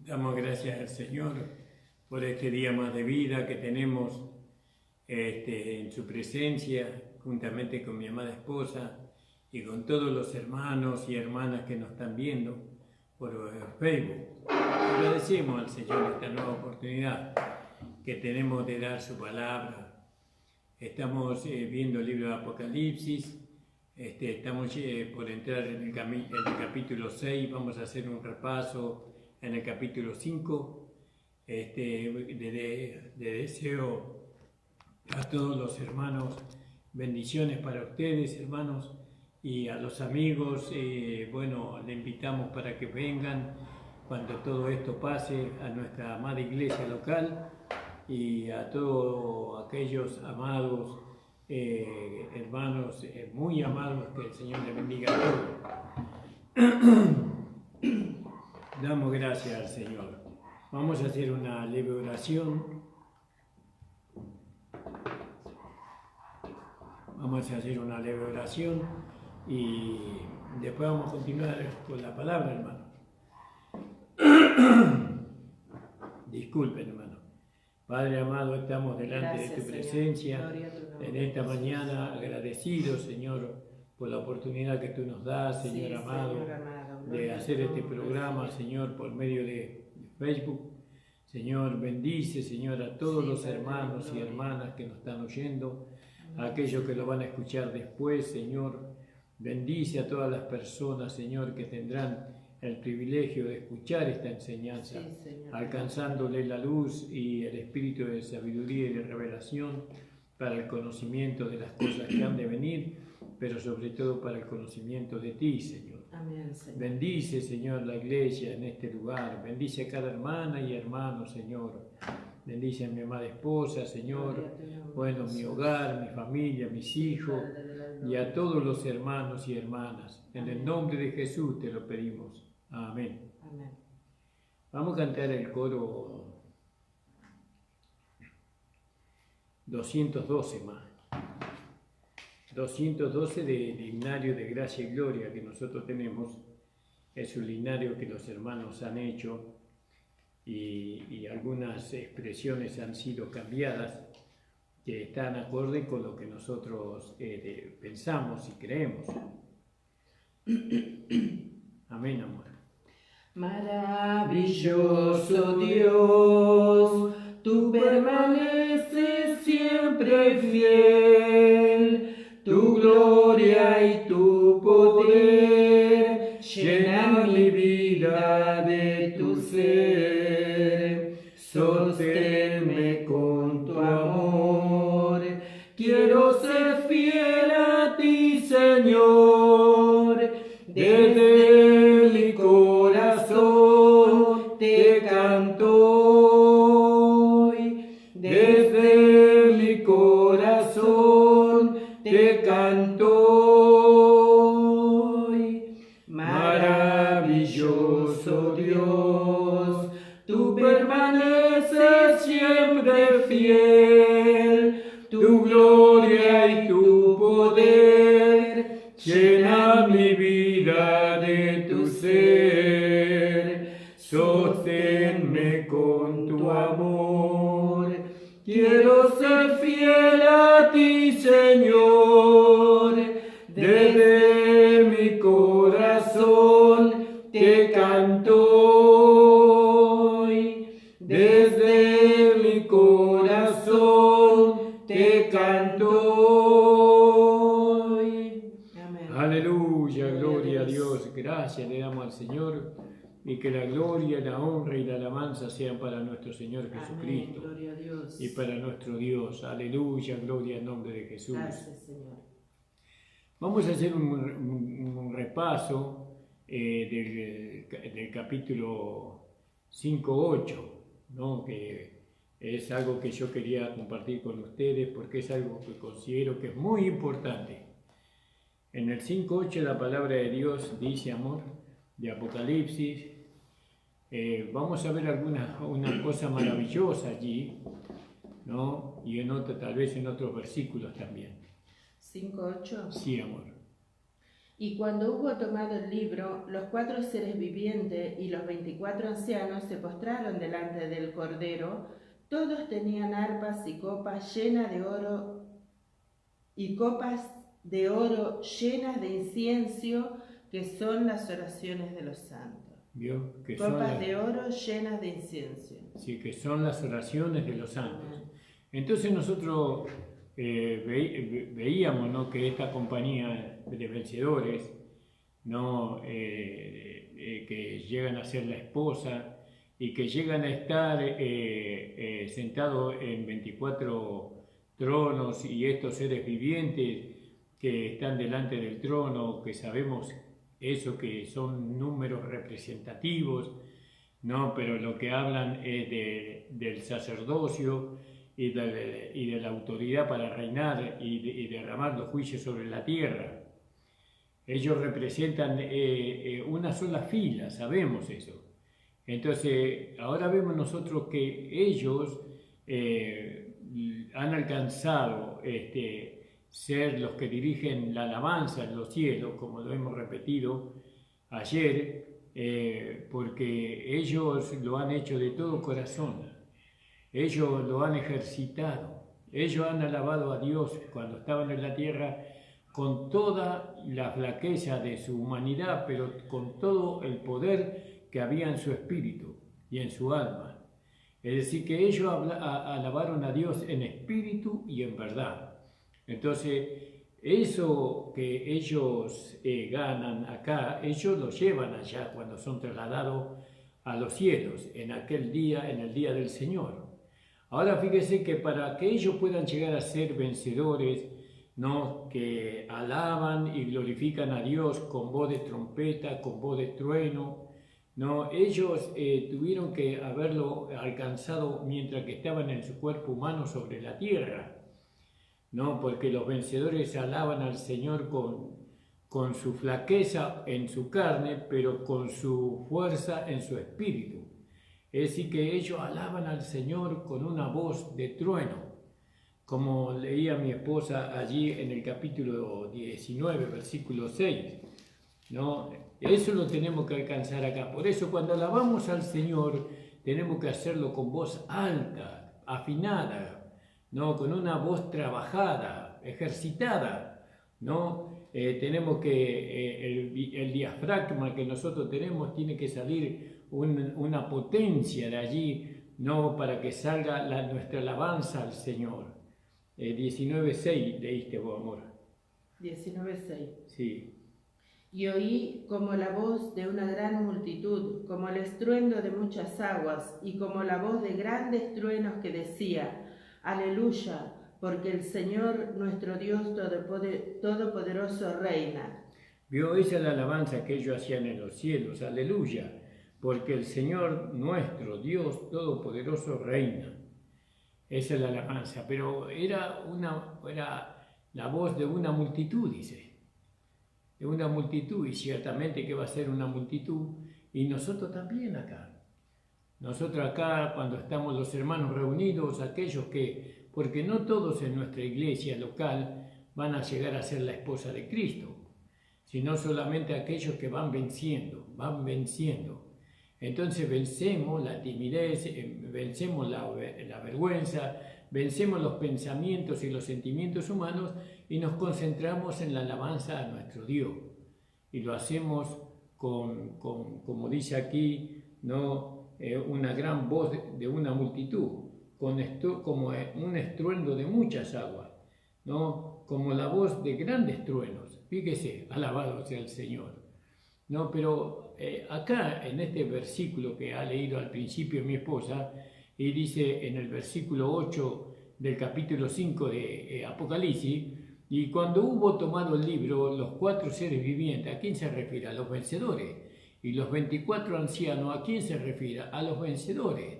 Damos gracias al Señor por este día más de vida que tenemos en su presencia, juntamente con mi amada esposa y con todos los hermanos y hermanas que nos están viendo por Facebook. Agradecemos al Señor esta nueva oportunidad que tenemos de dar su palabra. Estamos viendo el libro de Apocalipsis. Estamos por entrar en el capítulo 6, vamos a hacer un repaso en el capítulo 5. Le deseo a todos los hermanos bendiciones para ustedes, hermanos, y a los amigos, le invitamos para que vengan cuando todo esto pase a nuestra amada iglesia local y a todos aquellos amados hermanos muy amados, que el Señor les bendiga a todos. Damos gracias al Señor. Vamos a hacer una leve oración. Y después vamos a continuar con la palabra, hermano. Disculpen, hermano. Padre amado, estamos delante de tu presencia en esta mañana, agradecidos, Señor, por la oportunidad que tú nos das, Señor amado, de hacer este programa, Señor, por medio de Facebook. Señor, bendice, Señor, a todos los hermanos y hermanas que nos están oyendo, a aquellos que lo van a escuchar después, Señor. Bendice a todas las personas, Señor, que tendrán el privilegio de escuchar esta enseñanza, alcanzándole la luz y el espíritu de sabiduría y de revelación para el conocimiento de las cosas que han de venir, pero sobre todo para el conocimiento de ti, Señor. Amén, Señor. Bendice, Señor, la iglesia en este lugar. Bendice a cada hermana y hermano, Señor. Bendice a mi amada esposa, Señor. Bueno, mi hogar, mi familia, mis hijos y a todos los hermanos y hermanas. En el nombre de Jesús te lo pedimos. Amén. Amén. Vamos a cantar el coro 212 más. 212 del Himnario de Gracia y Gloria que nosotros tenemos. Es un himnario que los hermanos han hecho y algunas expresiones han sido cambiadas que están acorde con lo que nosotros pensamos y creemos. Amén, amor. Maravilloso Dios, tú permaneces siempre fiel, tu gloria y tu poder llenan mi vida de tu ser. Sosténme con tu amor, quiero ser fiel a ti, Señor, desde mi corazón te canto hoy, desde mi corazón te canto hoy. Maravilloso Dios, tú permaneces siempre fiel, tu gloria y tu poder llenan mi vida de tu ser. Sosténme con tu amor, quiero ser fiel a ti, Señor, desde mi corazón te canto hoy, desde mi corazón te canto hoy. Amén. Aleluya, gloria a Dios. Gracias le damos al Señor y que la gloria, la honra y la alabanza sean para nuestro Señor Jesucristo. Amén. Gloria a Dios. Y para nuestro Dios. Aleluya, gloria al nombre de Jesús. Gracias, Señor. Vamos a hacer un repaso del capítulo 5-8, ¿no? Que es algo que yo quería compartir con ustedes porque es algo que considero que es muy importante. En el 5.8 la palabra de Dios dice, amor, de Apocalipsis, vamos a ver una cosa maravillosa allí, ¿no? Y tal vez en otros versículos también. 5:8. Sí, amor. Y cuando hubo tomado el libro, los 4 seres vivientes y los 24 ancianos se postraron delante del Cordero. Todos tenían arpas y copas llenas de oro y copas de oro llenas de incienso, que son las oraciones de los santos. ¿Vio? Que Copas de oro llenas de incienso. Sí, que son las oraciones de los santos. Entonces nosotros veíamos, ¿no?, que esta compañía de vencedores, ¿no?, que llegan a ser la esposa y que llegan a estar sentados en 24 tronos, y estos seres vivientes que están delante del trono, que sabemos eso, que son números representativos, ¿no? Pero lo que hablan es del sacerdocio y de la autoridad para reinar y derramar los juicios sobre la tierra. Ellos representan una sola fila, sabemos eso. Entonces, ahora vemos nosotros que ellos han alcanzado ser los que dirigen la alabanza en los cielos, como lo hemos repetido ayer, porque ellos lo han hecho de todo corazón, ellos lo han ejercitado, ellos han alabado a Dios cuando estaban en la tierra con toda la flaqueza de su humanidad, pero con todo el poder que había en su espíritu y en su alma. Es decir, que ellos alabaron a Dios en espíritu y en verdad. Entonces, eso que ellos ganan acá, ellos lo llevan allá cuando son trasladados a los cielos, en aquel día, en el día del Señor. Ahora fíjese que para que ellos puedan llegar a ser vencedores, ¿no?, que alaban y glorifican a Dios con voz de trompeta, con voz de trueno, ¿no?, ellos tuvieron que haberlo alcanzado mientras que estaban en su cuerpo humano sobre la tierra, ¿no?, porque los vencedores alaban al Señor con su flaqueza en su carne, pero con su fuerza en su espíritu. Es decir, que ellos alaban al Señor con una voz de trueno, como leía mi esposa allí en el capítulo 19, versículo 6, ¿no? Eso lo tenemos que alcanzar acá. Por eso cuando alabamos al Señor tenemos que hacerlo con voz alta, afinada, ¿no?, con una voz trabajada, ejercitada, ¿no? Tenemos que, el diafragma que nosotros tenemos tiene que salir una potencia de allí, ¿no?, para que salga nuestra alabanza al Señor. 19.6 leíste vos, amor. 19.6. Sí. Y oí como la voz de una gran multitud, como el estruendo de muchas aguas, y como la voz de grandes truenos que decía: Aleluya, porque el Señor nuestro Dios Todopoderoso reina. Vio, esa es la alabanza que ellos hacían en los cielos: aleluya, porque el Señor nuestro Dios Todopoderoso reina. Esa es la alabanza, pero era la voz de una multitud, dice. De una multitud, y ciertamente que va a ser una multitud, y nosotros también acá. Nosotros acá, cuando estamos los hermanos reunidos, aquellos que, porque no todos en nuestra iglesia local van a llegar a ser la esposa de Cristo, sino solamente aquellos que van venciendo. Entonces vencemos la timidez, vencemos la vergüenza, vencemos los pensamientos y los sentimientos humanos y nos concentramos en la alabanza a nuestro Dios. Y lo hacemos como dice aquí, ¿no?, una gran voz de una multitud, como un estruendo de muchas aguas, ¿no?, como la voz de grandes truenos. Fíjese, alabado sea el Señor. No, pero acá en este versículo que ha leído al principio mi esposa, y dice en el versículo 8 del capítulo 5 de Apocalipsis: y cuando hubo tomado el libro, los 4 seres vivientes, ¿a quién se refiere? A los vencedores. Y los 24 ancianos, ¿a quién se refiere? A los vencedores,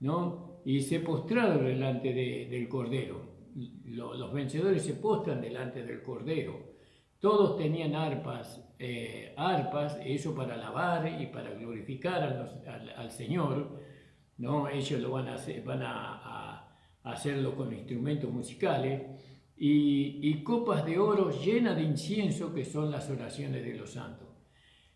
¿no? Y se postraron delante del Cordero. Los vencedores se postran delante del Cordero. Todos tenían arpas, eso para alabar y para glorificar al Señor, ¿no? Ellos lo van a hacerlo con instrumentos musicales, y copas de oro llenas de incienso, que son las oraciones de los santos.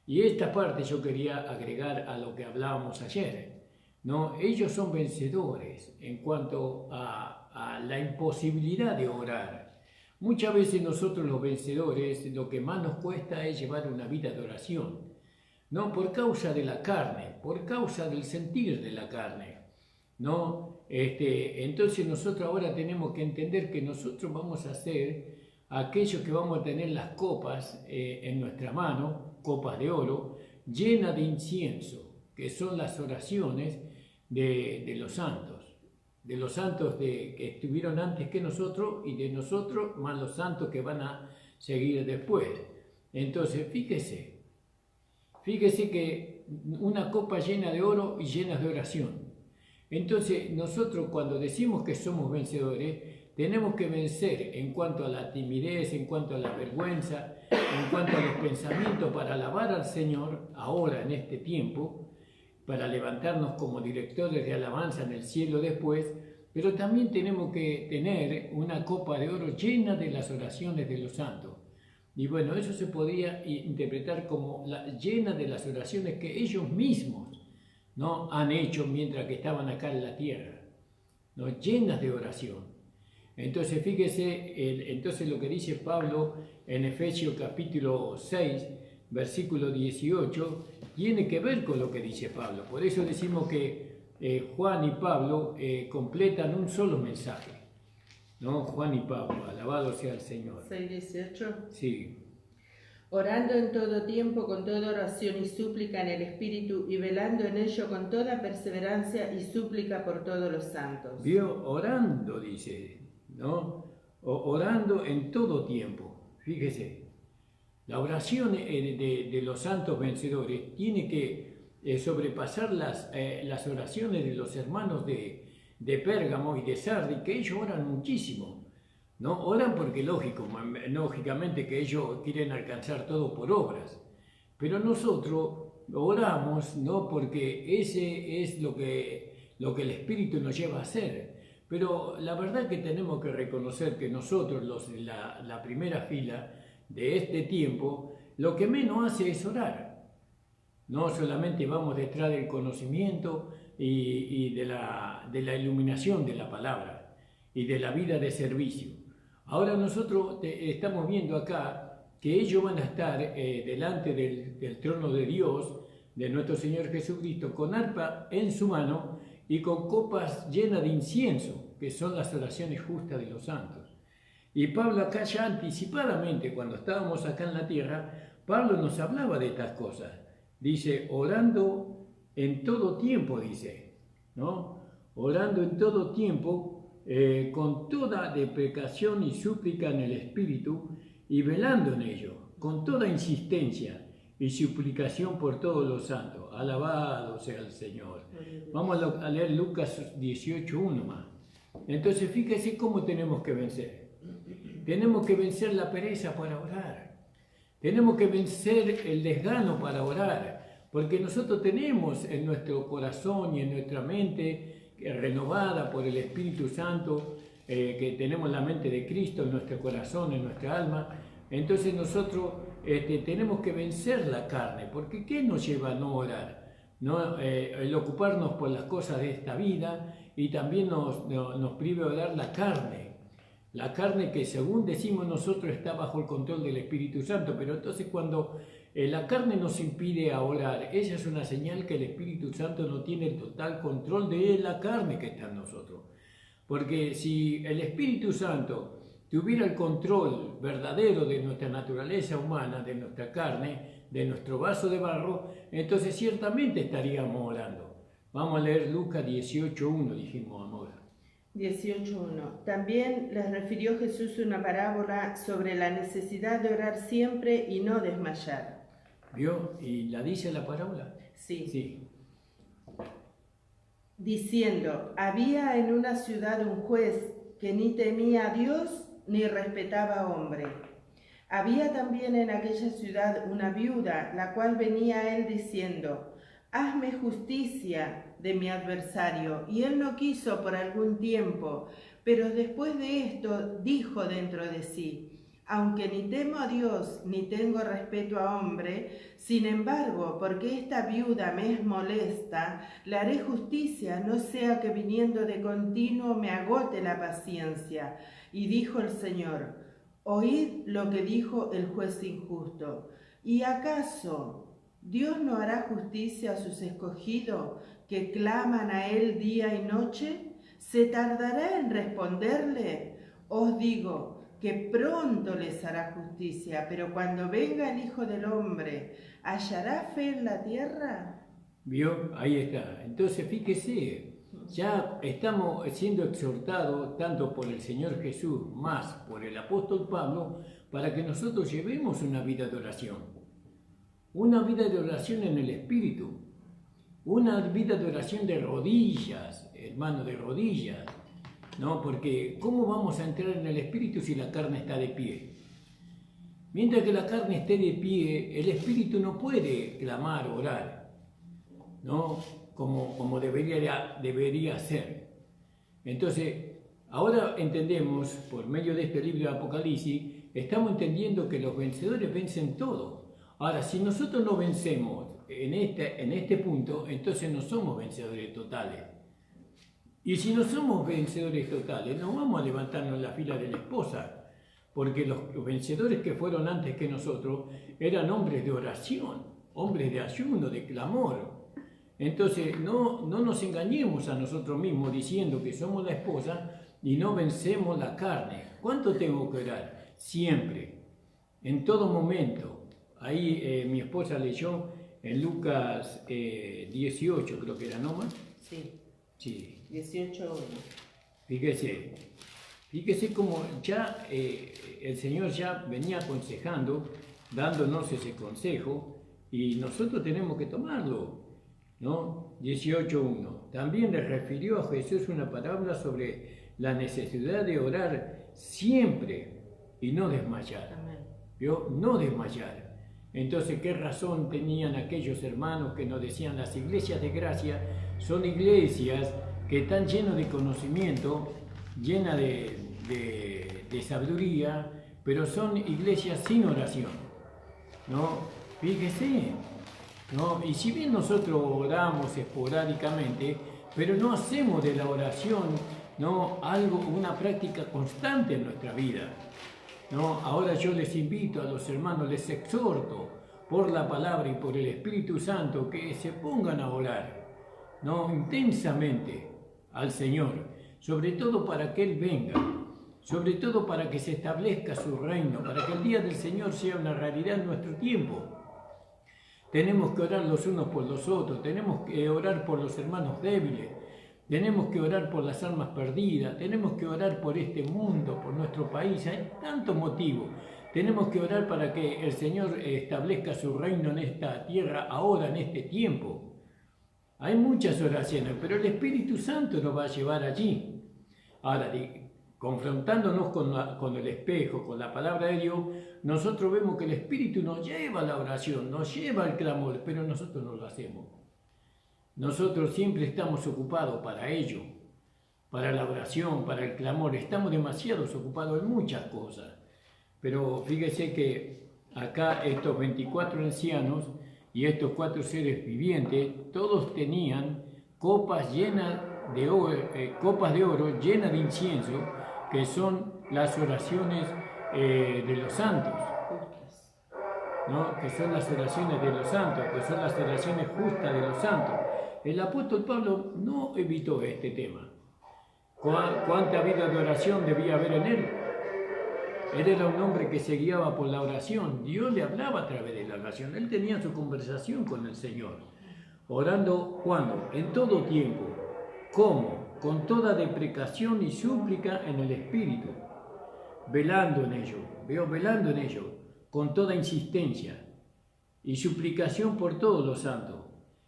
Y esta parte yo quería agregar a lo que hablábamos ayer, ¿no? Ellos son vencedores en cuanto a la imposibilidad de orar. Muchas veces nosotros los vencedores lo que más nos cuesta es llevar una vida de oración, ¿no? Por causa de la carne, por causa del sentir de la carne, ¿no? Entonces nosotros ahora tenemos que entender que nosotros vamos a ser aquellos que vamos a tener las copas en nuestra mano, copas de oro, llenas de incienso, que son las oraciones de los santos que estuvieron antes que nosotros y de nosotros, más los santos que van a seguir después. Entonces, fíjese que una copa llena de oro y llena de oración. Entonces, nosotros cuando decimos que somos vencedores, tenemos que vencer en cuanto a la timidez, en cuanto a la vergüenza, en cuanto a los pensamientos, para alabar al Señor ahora en este tiempo, para levantarnos como directores de alabanza en el cielo después, pero también tenemos que tener una copa de oro llena de las oraciones de los santos. Y bueno, eso se podría interpretar como llena de las oraciones que ellos mismos, ¿no?, han hecho mientras que estaban acá en la tierra, ¿no?, llenas de oración. Entonces fíjese, entonces lo que dice Pablo en Efesios capítulo 6, versículo 18, tiene que ver con lo que dice Pablo. Por eso decimos que Juan y Pablo completan un solo mensaje, ¿no? Juan y Pablo, alabado sea el Señor. 6:18. Sí. Orando en todo tiempo con toda oración y súplica en el Espíritu, y velando en ello con toda perseverancia y súplica por todos los santos. Vio, orando, dice, ¿no? Orando en todo tiempo. Fíjese, la oración de los santos vencedores tiene que sobrepasar las oraciones de los hermanos de Pérgamo y de Sardi, que ellos oran muchísimo, ¿no? Oran porque lógicamente que ellos quieren alcanzar todo por obras, pero nosotros oramos, ¿no?, porque ese es lo que el Espíritu nos lleva a hacer. Pero la verdad que tenemos que reconocer que nosotros, la primera fila de este tiempo, lo que menos hace es orar. No solamente vamos detrás del conocimiento y de la iluminación de la palabra y de la vida de servicio. Ahora nosotros estamos viendo acá que ellos van a estar delante del trono de Dios, de nuestro Señor Jesucristo, con arpa en su mano y con copas llenas de incienso, que son las oraciones justas de los santos. Y Pablo acá ya anticipadamente, cuando estábamos acá en la tierra, Pablo nos hablaba de estas cosas. Dice, orando en todo tiempo, dice, ¿no? Orando en todo tiempo, con toda deprecación y súplica en el Espíritu, y velando en ello, con toda insistencia y suplicación por todos los santos. Alabado sea el Señor. Vamos a leer Lucas 18:1 más. Entonces fíjese cómo tenemos que vencer. Tenemos que vencer la pereza para orar. Tenemos que vencer el desgano para orar, porque nosotros tenemos en nuestro corazón y en nuestra mente renovada por el Espíritu Santo, que tenemos la mente de Cristo en nuestro corazón, en nuestra alma. Entonces nosotros tenemos que vencer la carne, porque ¿qué nos lleva a no orar? ¿No? El ocuparnos por las cosas de esta vida, y también nos priva de orar la carne que según decimos nosotros está bajo el control del Espíritu Santo. Pero entonces cuando la carne nos impide a orar, esa es una señal que el Espíritu Santo no tiene el total control de la carne que está en nosotros. Porque si el Espíritu Santo tuviera el control verdadero de nuestra naturaleza humana, de nuestra carne, de nuestro vaso de barro, entonces ciertamente estaríamos orando. Vamos a leer Lucas 18:1, dijimos, amor. 18:1. También les refirió Jesús una parábola sobre la necesidad de orar siempre y no desmayar. ¿Vio? ¿Y la dice la parábola? Sí. Sí. Diciendo, había en una ciudad un juez que ni temía a Dios ni respetaba a hombre. Había también en aquella ciudad una viuda, la cual venía a él diciendo, hazme justicia de mi adversario. Y él no quiso por algún tiempo, Pero después de esto dijo dentro de sí: aunque ni temo a Dios ni tengo respeto a hombre, sin embargo, porque esta viuda me es molesta, le haré justicia, no sea que viniendo de continuo me agote la paciencia. Y dijo el Señor: oíd lo que dijo el juez injusto. ¿Y acaso Dios no hará justicia a sus escogidos que claman a Él día y noche? ¿Se tardará en responderle? Os digo que pronto les hará justicia, pero cuando venga el Hijo del Hombre, ¿hallará fe en la tierra? ¿Vio? Ahí está. Entonces, fíjese, ya estamos siendo exhortados tanto por el Señor Jesús, más por el apóstol Pablo, para que nosotros llevemos una vida de oración. Una vida de oración en el Espíritu. Una vida de oración de rodillas, hermano, de rodillas. ¿No? Porque ¿cómo vamos a entrar en el Espíritu si la carne está de pie? Mientras que la carne esté de pie, el Espíritu no puede clamar, orar, ¿no? Como debería ser. Entonces, ahora entendemos, por medio de este libro de Apocalipsis, estamos entendiendo que los vencedores vencen todo. Ahora, si nosotros no vencemos en este punto, entonces no somos vencedores totales. Y si no somos vencedores totales, no vamos a levantarnos en la fila de la esposa, porque los vencedores que fueron antes que nosotros eran hombres de oración, hombres de ayuno, de clamor. Entonces, no nos engañemos a nosotros mismos diciendo que somos la esposa y no vencemos la carne. ¿Cuánto tengo que orar? Siempre, en todo momento. Ahí mi esposa leyó en Lucas 18, creo que era, ¿no? Sí. Sí. 18:1. Fíjese cómo ya el Señor ya venía aconsejando, dándonos ese consejo, y nosotros tenemos que tomarlo, ¿no? 18:1. También le refirió a Jesús una parábola sobre la necesidad de orar siempre y no desmayar. Amén. ¿Vio? No desmayar. Entonces, ¿qué razón tenían aquellos hermanos que nos decían las iglesias de gracia son iglesias que están llenas de conocimiento, llenas de sabiduría, pero son iglesias sin oración? ¿No? Fíjese, ¿no? Y si bien nosotros oramos esporádicamente, pero no hacemos de la oración, ¿no?, una práctica constante en nuestra vida, ¿no? Ahora yo les invito a los hermanos, les exhorto por la palabra y por el Espíritu Santo que se pongan a orar, ¿no?, intensamente al Señor, sobre todo para que Él venga, sobre todo para que se establezca su reino, para que el día del Señor sea una realidad en nuestro tiempo. Tenemos que orar los unos por los otros, tenemos que orar por los hermanos débiles, tenemos que orar por las almas perdidas, tenemos que orar por este mundo, por nuestro país. Hay tantos motivos. Tenemos que orar para que el Señor establezca su reino en esta tierra ahora, en este tiempo. Hay muchas oraciones, pero el Espíritu Santo nos va a llevar allí. Ahora, confrontándonos con el espejo, con la palabra de Dios, nosotros vemos que el Espíritu nos lleva a la oración, nos lleva al clamor, pero nosotros no lo hacemos. Nosotros siempre estamos ocupados para ello, para la oración, para el clamor. Estamos demasiado ocupados en muchas cosas. Pero fíjese que acá estos 24 ancianos y estos 4 seres vivientes, todos tenían copas llenas de oro, llenas de incienso, que son las oraciones de los santos, ¿no? Que son las oraciones de los santos, que son las oraciones justas de los santos. El apóstol Pablo no evitó este tema. ¿Cuánta vida de oración debía haber en él? Él era un hombre que se guiaba por la oración. Dios le hablaba a través de la oración. Él tenía su conversación con el Señor. Orando, ¿cuándo? En todo tiempo. ¿Cómo? Con toda deprecación y súplica en el Espíritu. Velando en ello. Velando en ello. Con toda insistencia. Y suplicación por todos los santos.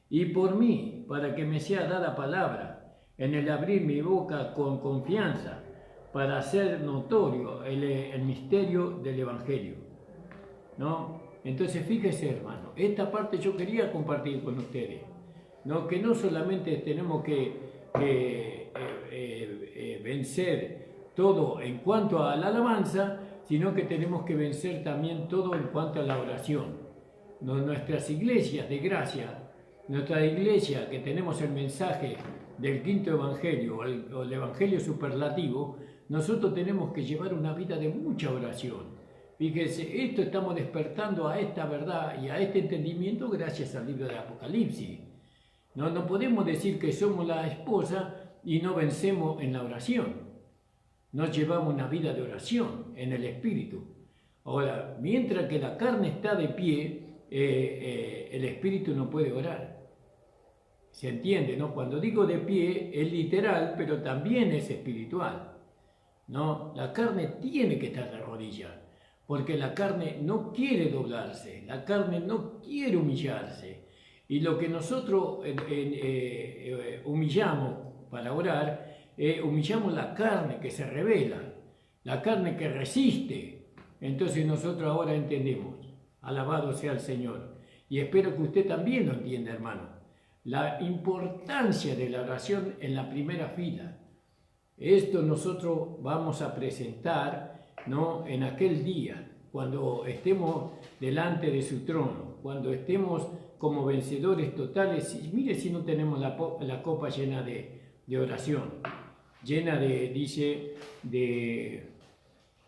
Y por mí, para que me sea dada palabra, en el abrir mi boca con confianza, para hacer notorio el misterio del Evangelio, ¿no? Entonces, fíjese, hermano, esta parte yo quería compartir con ustedes, ¿no? Que no solamente tenemos que vencer todo en cuanto a la alabanza, sino que tenemos que vencer también todo en cuanto a la oración. Nuestras iglesias de gracia, nuestra iglesia que tenemos el mensaje del quinto evangelio o el evangelio superlativo, nosotros tenemos que llevar una vida de mucha oración. Fíjense, esto estamos despertando a esta verdad y a este entendimiento gracias al libro de Apocalipsis. No podemos decir que somos la esposa y no vencemos en la oración. No llevamos una vida de oración en el espíritu. Ahora, mientras que la carne está de pie, el espíritu no puede orar. ¿Se entiende, no? Cuando digo de pie es literal, pero también es espiritual, ¿no? La carne tiene que estar de rodillas, porque la carne no quiere doblarse, la carne no quiere humillarse. Y lo que nosotros humillamos para orar, humillamos la carne que se revela, la carne que resiste. Entonces nosotros ahora entendemos, alabado sea el Señor. Y espero que usted también lo entienda, hermano, la importancia de la oración en la primera fila. Esto nosotros vamos a presentar, ¿no?, en aquel día, cuando estemos delante de su trono, cuando estemos como vencedores totales. Y mire si no tenemos la copa llena de oración, llena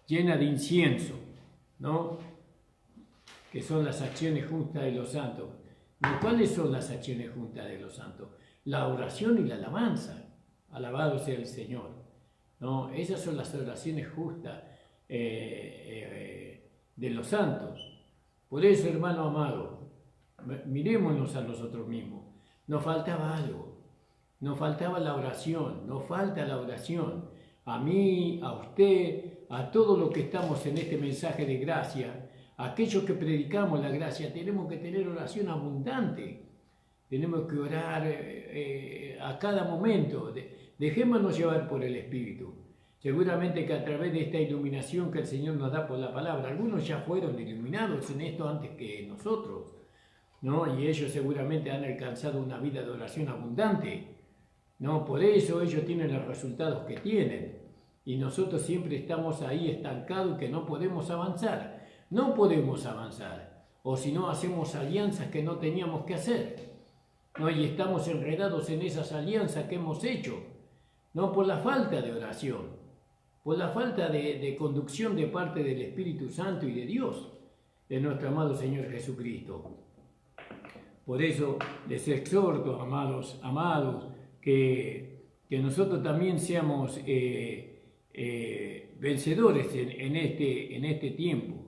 llena de incienso, ¿no?, que son las acciones justas de los santos. ¿Cuáles son las acciones justas de los santos? La oración y la alabanza. Alabado sea el Señor, ¿no? Esas son las oraciones justas de los santos. Por eso, hermano amado, mirémonos a nosotros mismos. Nos faltaba algo. Nos faltaba la oración. Nos falta la oración. A mí, a usted, a todos los que estamos en este mensaje de gracia, aquellos que predicamos la gracia, tenemos que tener oración abundante. Tenemos que orar a cada momento. Dejémonos llevar por el Espíritu. Seguramente que a través de esta iluminación que el Señor nos da por la palabra, algunos ya fueron iluminados en esto antes que nosotros, ¿no? Y ellos seguramente han alcanzado una vida de oración abundante, ¿no? Por eso ellos tienen los resultados que tienen. Y nosotros siempre estamos ahí estancados, que no podemos avanzar. No podemos avanzar, o si no hacemos alianzas que no teníamos que hacer, ¿no? Y estamos enredados en esas alianzas que hemos hecho, no por la falta de oración, por la falta de conducción de parte del Espíritu Santo y de Dios, de nuestro amado Señor Jesucristo. Por eso les exhorto, amados, que nosotros también seamos vencedores en este tiempo,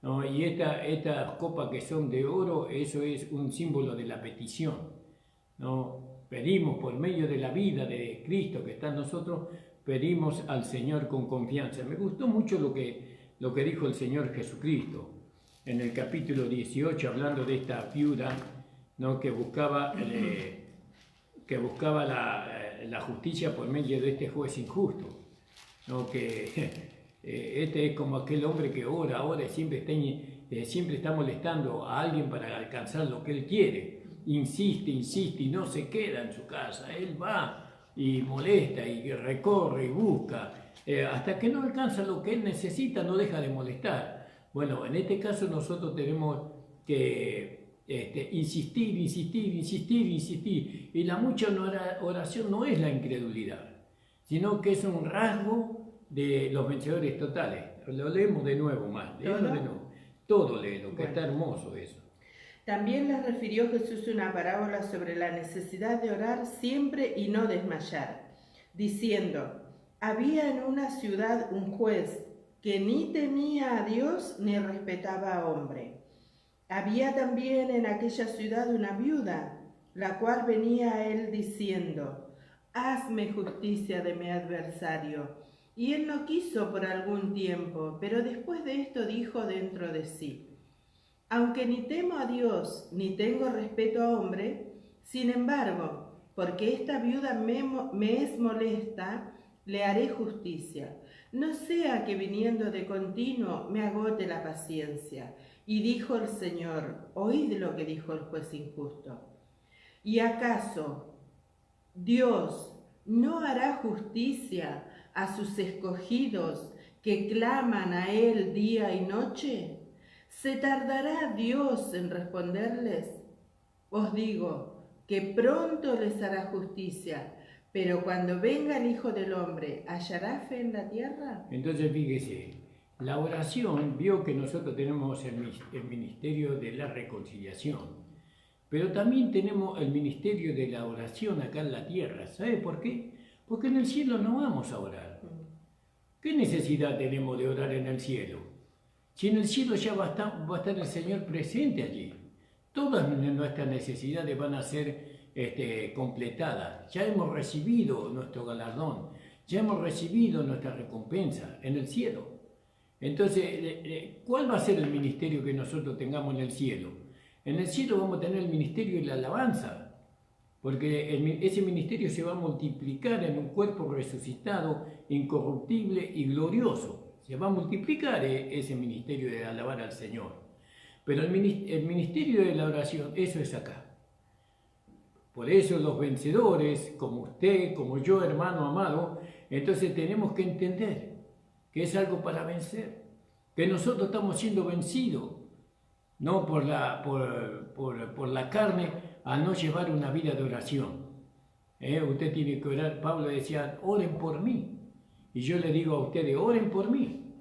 ¿no? Y estas copas que son de oro, eso es un símbolo de la petición, ¿no? Pedimos por medio de la vida de Cristo que está en nosotros, pedimos al Señor con confianza. Me gustó mucho lo que dijo el Señor Jesucristo en el capítulo 18, hablando de esta viuda, ¿no?, que buscaba la justicia por medio de este juez injusto, ¿no? Que este es como aquel hombre que ora y siempre está molestando a alguien para alcanzar lo que él quiere. Insiste y no se queda en su casa. Él va y molesta y recorre y busca. Hasta que no alcanza lo que él necesita, no deja de molestar. Bueno, en este caso nosotros tenemos que insistir. Y la mucha oración no es la incredulidad, sino que es un rasgo de los vencedores totales. Lo leemos de nuevo más. Todo léelo, que está hermoso eso. También les refirió Jesús una parábola sobre la necesidad de orar siempre y no desmayar, diciendo: había en una ciudad un juez que ni temía a Dios ni respetaba a hombre. Había también en aquella ciudad una viuda, la cual venía a él diciendo: hazme justicia de mi adversario. Y él no quiso por algún tiempo, pero después de esto dijo dentro de sí: aunque ni temo a Dios ni tengo respeto a hombre, sin embargo, porque esta viuda me es molesta, le haré justicia. No sea que viniendo de continuo me agote la paciencia. Y dijo el Señor: oíd lo que dijo el juez injusto. ¿Y acaso Dios no hará justicia a sus escogidos que claman a Él día y noche? ¿Se tardará Dios en responderles? Os digo que pronto les hará justicia, pero cuando venga el Hijo del Hombre, ¿hallará fe en la tierra? Entonces fíjese, la oración, vio que nosotros tenemos el ministerio de la reconciliación, pero también tenemos el ministerio de la oración acá en la tierra. ¿Sabe por qué? Porque en el cielo no vamos a orar. ¿Qué necesidad tenemos de orar en el cielo? Si en el cielo ya va a estar el Señor presente allí. Todas nuestras necesidades van a ser completadas. Ya hemos recibido nuestro galardón, ya hemos recibido nuestra recompensa en el cielo. Entonces, ¿cuál va a ser el ministerio que nosotros tengamos en el cielo? En el cielo vamos a tener el ministerio de la alabanza, porque ese ministerio se va a multiplicar en un cuerpo resucitado, incorruptible y glorioso. Se va a multiplicar ese ministerio de alabar al Señor. Pero el ministerio de la oración, eso es acá. Por eso los vencedores, como usted, como yo, hermano amado, entonces tenemos que entender que es algo para vencer, que nosotros estamos siendo vencidos, no por la carne, a no llevar una vida de oración. Usted tiene que orar. Pablo decía, oren por mí. Y yo le digo a ustedes, oren por mí,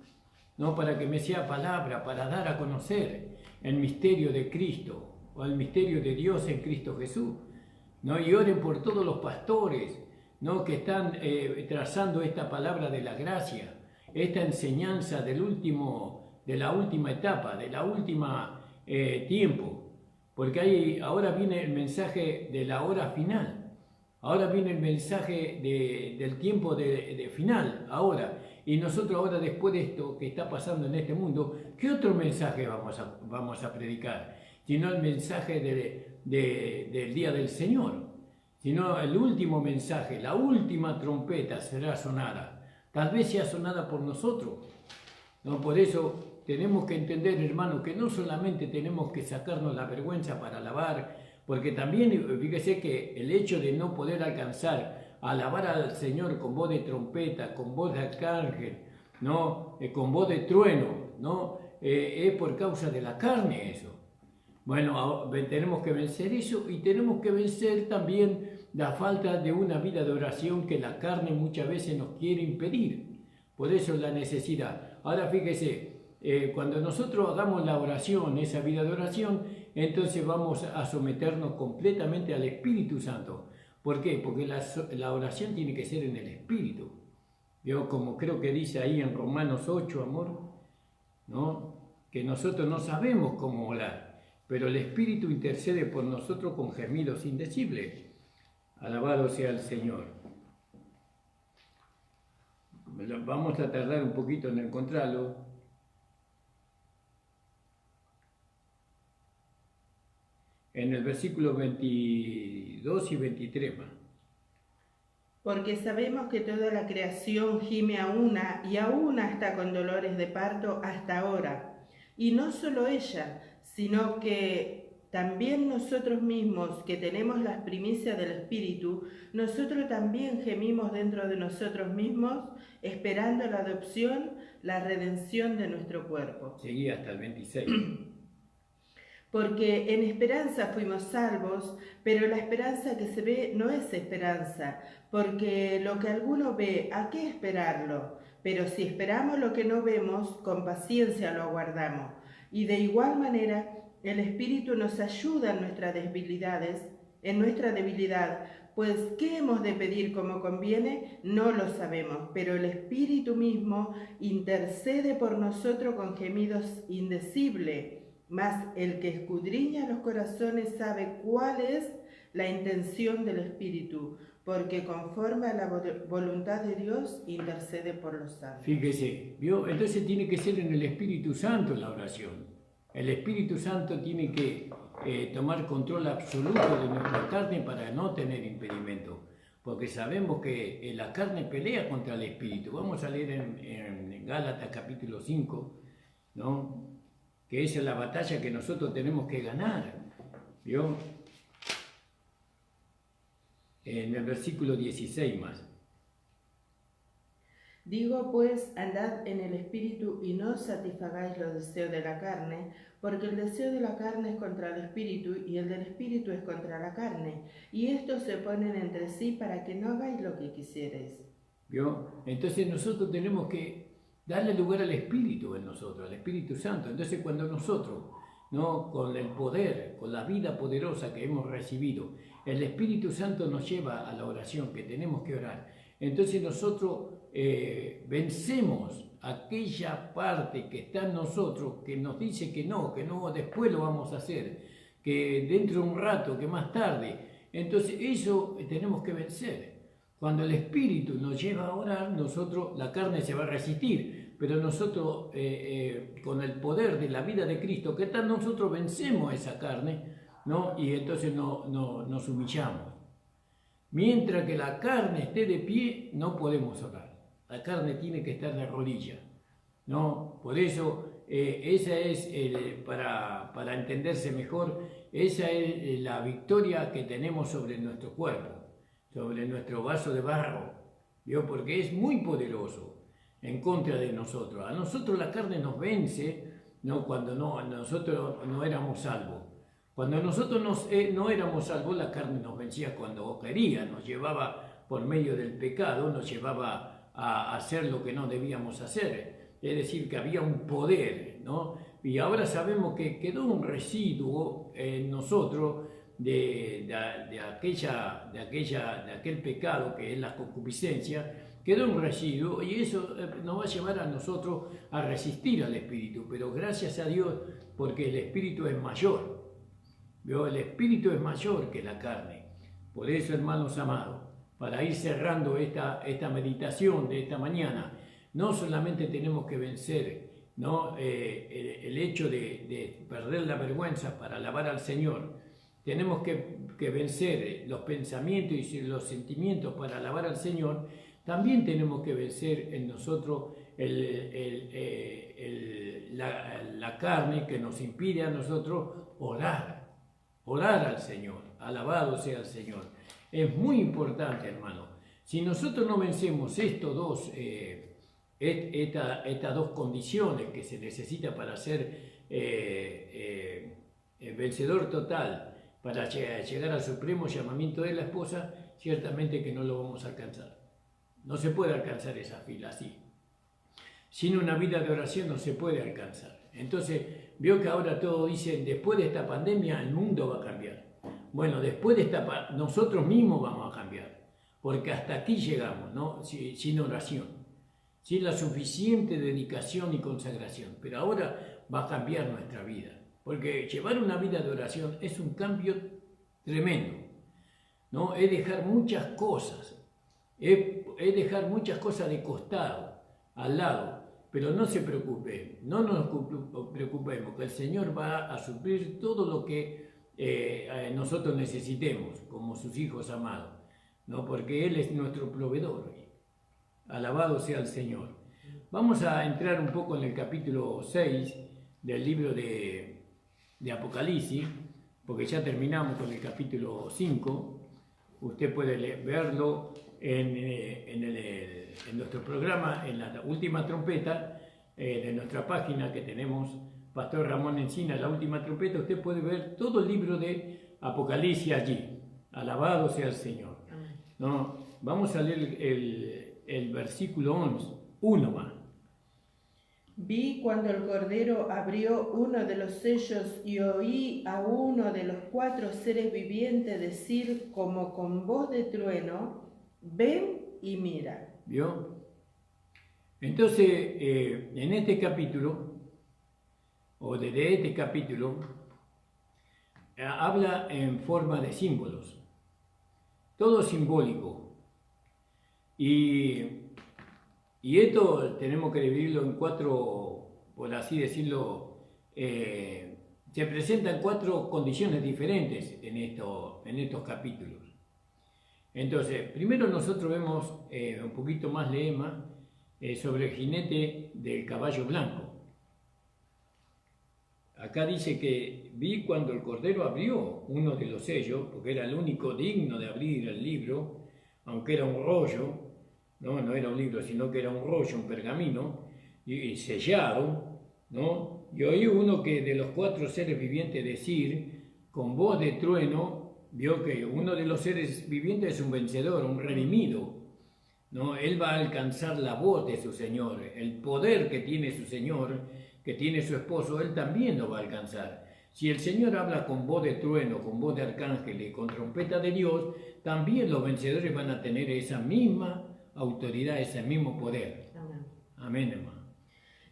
no para que me sea palabra, para dar a conocer el misterio de Cristo, o el misterio de Dios en Cristo Jesús, ¿no? Y oren por todos los pastores, ¿no? Que están trazando esta palabra de la gracia, esta enseñanza de la última etapa, de la última tiempo, porque ahora viene el mensaje de la hora final, ahora viene el mensaje del tiempo de final, ahora, y nosotros ahora después de esto que está pasando en este mundo, ¿qué otro mensaje vamos a predicar? Sino el mensaje del día del Señor, sino el último mensaje, la última trompeta será sonada. Tal vez sea sonada por nosotros, ¿no? Por eso tenemos que entender, hermano, que no solamente tenemos que sacarnos la vergüenza para alabar, porque también, fíjese que el hecho de no poder alcanzar a alabar al Señor con voz de trompeta, con voz de arcángel, ¿no? Con voz de trueno, ¿no? Es por causa de la carne eso. Bueno, tenemos que vencer eso y tenemos que vencer también la falta de una vida de oración que la carne muchas veces nos quiere impedir. Por eso la necesidad. Ahora fíjese, cuando nosotros hagamos la oración, esa vida de oración, entonces vamos a someternos completamente al Espíritu Santo. ¿Por qué? Porque la oración tiene que ser en el Espíritu. Yo, como creo que dice ahí en Romanos 8, amor, ¿no? Que nosotros no sabemos cómo orar, pero el Espíritu intercede por nosotros con gemidos indecibles. Alabado sea el Señor. Vamos a tardar un poquito en encontrarlo. En el versículo 22 y 23 más. Porque sabemos que toda la creación gime a una y a una está con dolores de parto hasta ahora. Y no solo ella, sino que también nosotros mismos, que tenemos las primicias del Espíritu, nosotros también gemimos dentro de nosotros mismos, esperando la adopción, la redención de nuestro cuerpo. Seguí hasta el 26. Porque en esperanza fuimos salvos, pero la esperanza que se ve no es esperanza, porque lo que alguno ve, ¿a qué esperarlo? Pero si esperamos lo que no vemos, con paciencia lo aguardamos. Y de igual manera, el Espíritu nos ayuda en nuestra debilidad, pues ¿qué hemos de pedir como conviene? No lo sabemos, pero el Espíritu mismo intercede por nosotros con gemidos indecibles. Mas el que escudriña los corazones sabe cuál es la intención del Espíritu, porque conforme a la voluntad de Dios intercede por los santos. Fíjese, ¿vio? Entonces tiene que ser en el Espíritu Santo la oración. El Espíritu Santo tiene que tomar control absoluto de nuestra carne para no tener impedimento, porque sabemos que la carne pelea contra el Espíritu. Vamos a leer en Gálatas capítulo 5, ¿no? Que esa es la batalla que nosotros tenemos que ganar, ¿vio? En el versículo 16 más. Digo pues, andad en el espíritu y no satisfagáis los deseos de la carne, porque el deseo de la carne es contra el espíritu y el del espíritu es contra la carne, y estos se oponen entre sí para que no hagáis lo que quisierais. ¿Vio? Entonces nosotros tenemos que darle lugar al Espíritu en nosotros, al Espíritu Santo. Entonces cuando nosotros, ¿no?, con el poder, con la vida poderosa que hemos recibido, el Espíritu Santo nos lleva a la oración, que tenemos que orar. Entonces nosotros vencemos aquella parte que está en nosotros, que nos dice que no, después lo vamos a hacer, que dentro de un rato, que más tarde. Entonces eso tenemos que vencer. Cuando el Espíritu nos lleva a orar, nosotros, la carne se va a resistir, pero nosotros con el poder de la vida de Cristo que está en nosotros vencemos esa carne, ¿no? Y entonces nos humillamos. Mientras que la carne esté de pie, no podemos orar. La carne tiene que estar de rodillas, ¿no? Por eso, esa es, para entenderse mejor, esa es la victoria que tenemos sobre nuestro cuerpo, sobre nuestro vaso de barro, ¿vio? Porque es muy poderoso en contra de nosotros. A nosotros la carne nos vence, ¿no?, cuando nosotros no éramos salvos. Cuando nosotros no éramos salvos, la carne nos vencía cuando quería, nos llevaba por medio del pecado, nos llevaba a hacer lo que no debíamos hacer. Es decir, que había un poder, ¿no? Y ahora sabemos que quedó un residuo en nosotros de aquel pecado que es la concupiscencia. Quedó un residuo y eso nos va a llevar a nosotros a resistir al Espíritu. Pero gracias a Dios, porque el Espíritu es mayor. ¿Vio? El Espíritu es mayor que la carne. Por eso, hermanos amados, para ir cerrando esta meditación de esta mañana, no solamente tenemos que vencer, ¿no?, el hecho de perder la vergüenza para alabar al Señor. Tenemos que vencer los pensamientos y los sentimientos para alabar al Señor. También tenemos que vencer en nosotros la carne que nos impide a nosotros orar al Señor. Alabado sea el Señor. Es muy importante, hermano. Si nosotros no vencemos estas dos condiciones que se necesita para ser vencedor total, para llegar al supremo llamamiento de la esposa, ciertamente que no lo vamos a alcanzar. No se puede alcanzar esa fila así. Sin una vida de oración no se puede alcanzar. Entonces, vio que ahora todos dicen, después de esta pandemia el mundo va a cambiar. Bueno, después de nosotros mismos vamos a cambiar, porque hasta aquí llegamos, ¿no?, sin oración, sin la suficiente dedicación y consagración. Pero ahora va a cambiar nuestra vida, porque llevar una vida de oración es un cambio tremendo, ¿no? Es dejar muchas cosas, es dejar muchas cosas de costado, al lado. Pero no se preocupen, no nos preocupemos, que el Señor va a suplir todo lo que nosotros necesitemos como sus hijos amados, ¿no? Porque Él es nuestro proveedor. Alabado sea el Señor. Vamos a entrar un poco en el capítulo 6 del libro de Apocalipsis, porque ya terminamos con el capítulo 5. Usted puede verlo en nuestro programa, en la última trompeta de nuestra página que tenemos, Pastor Ramón Encina, la última trompeta. Usted puede ver todo el libro de Apocalipsis allí. Alabado sea el Señor. ¿No? Vamos a leer el versículo 1 más. Vi cuando el Cordero abrió uno de los sellos y oí a uno de los 4 seres vivientes decir como con voz de trueno, ven y mira. ¿Vio? Entonces, en este capítulo, o desde este capítulo, habla en forma de símbolos, todo simbólico. Y esto tenemos que dividirlo en 4, por así decirlo, se presentan 4 condiciones diferentes en estos capítulos. Entonces, primero nosotros vemos un poquito más leema sobre el jinete del caballo blanco. Acá dice que vi cuando el Cordero abrió uno de los sellos, porque era el único digno de abrir el libro, aunque era un rollo, no era un libro, sino que era un rollo, un pergamino, y sellado, ¿no? Y oí uno que de los 4 seres vivientes decir, con voz de trueno, vio que uno de los seres vivientes es un vencedor, un redimido, ¿no? Él va a alcanzar la voz de su Señor, el poder que tiene su Señor, que tiene su esposo, él también lo va a alcanzar. Si el Señor habla con voz de trueno, con voz de arcángel y con trompeta de Dios, también los vencedores van a tener esa misma autoridad, ese mismo poder. Amén. Amén, hermano.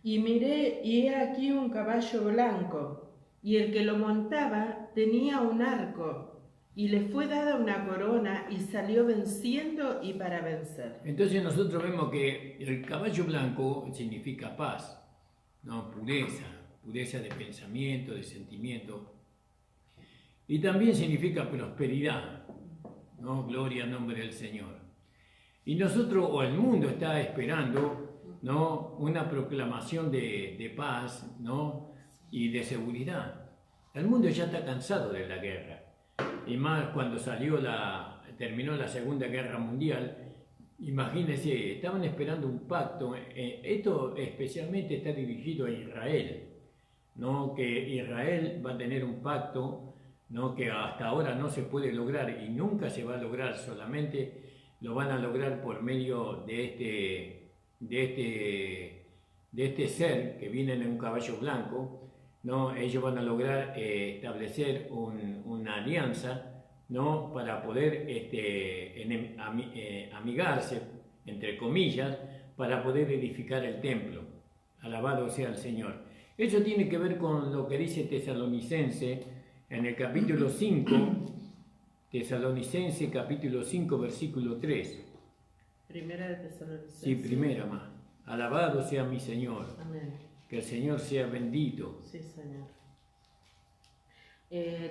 Y miré, y he aquí un caballo blanco, y el que lo montaba tenía un arco, y le fue dada una corona, y salió venciendo y para vencer. Entonces nosotros vemos que el caballo blanco significa paz, ¿no? Pureza de pensamiento, de sentimiento. Y también significa prosperidad, ¿no? Gloria al nombre del Señor. Y nosotros, o el mundo, está esperando, ¿no? Una proclamación de paz, ¿no? Y de seguridad. El mundo ya está cansado de la guerra. Y más cuando terminó la Segunda Guerra Mundial, imagínense, estaban esperando un pacto. Esto especialmente está dirigido a Israel, ¿no? Que Israel va a tener un pacto, ¿no? Que hasta ahora no se puede lograr y nunca se va a lograr, solamente lo van a lograr por medio de este ser que viene en un caballo blanco, ¿no? Ellos van a lograr establecer una alianza, ¿no? Para poder amigarse, entre comillas, para poder edificar el templo. Alabado sea el Señor. Eso tiene que ver con lo que dice Tesalonicense en el capítulo 5, Tesalonicense capítulo 5, versículo 3. Primera de Tesalonicense. Sí, primera más. Alabado sea mi Señor. Amén. Que el Señor sea bendito. Sí, Señor.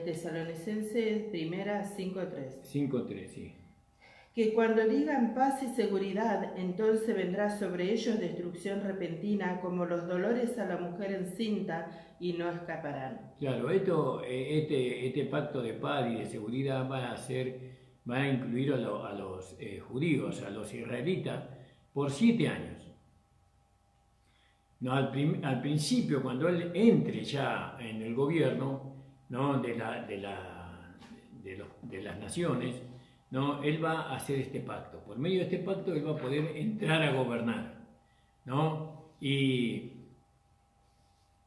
Tesalonicenses primera 5:3. 5:3, sí. Que cuando digan paz y seguridad, entonces vendrá sobre ellos destrucción repentina, como los dolores a la mujer encinta, y no escaparán. Claro, este pacto de paz y de seguridad va a incluir a los judíos, a los israelitas, por 7 años. No, al principio, cuando él entre ya en el gobierno, ¿no? de las naciones, ¿no? Él va a hacer este pacto. Por medio de este pacto él va a poder entrar a gobernar, ¿no? Y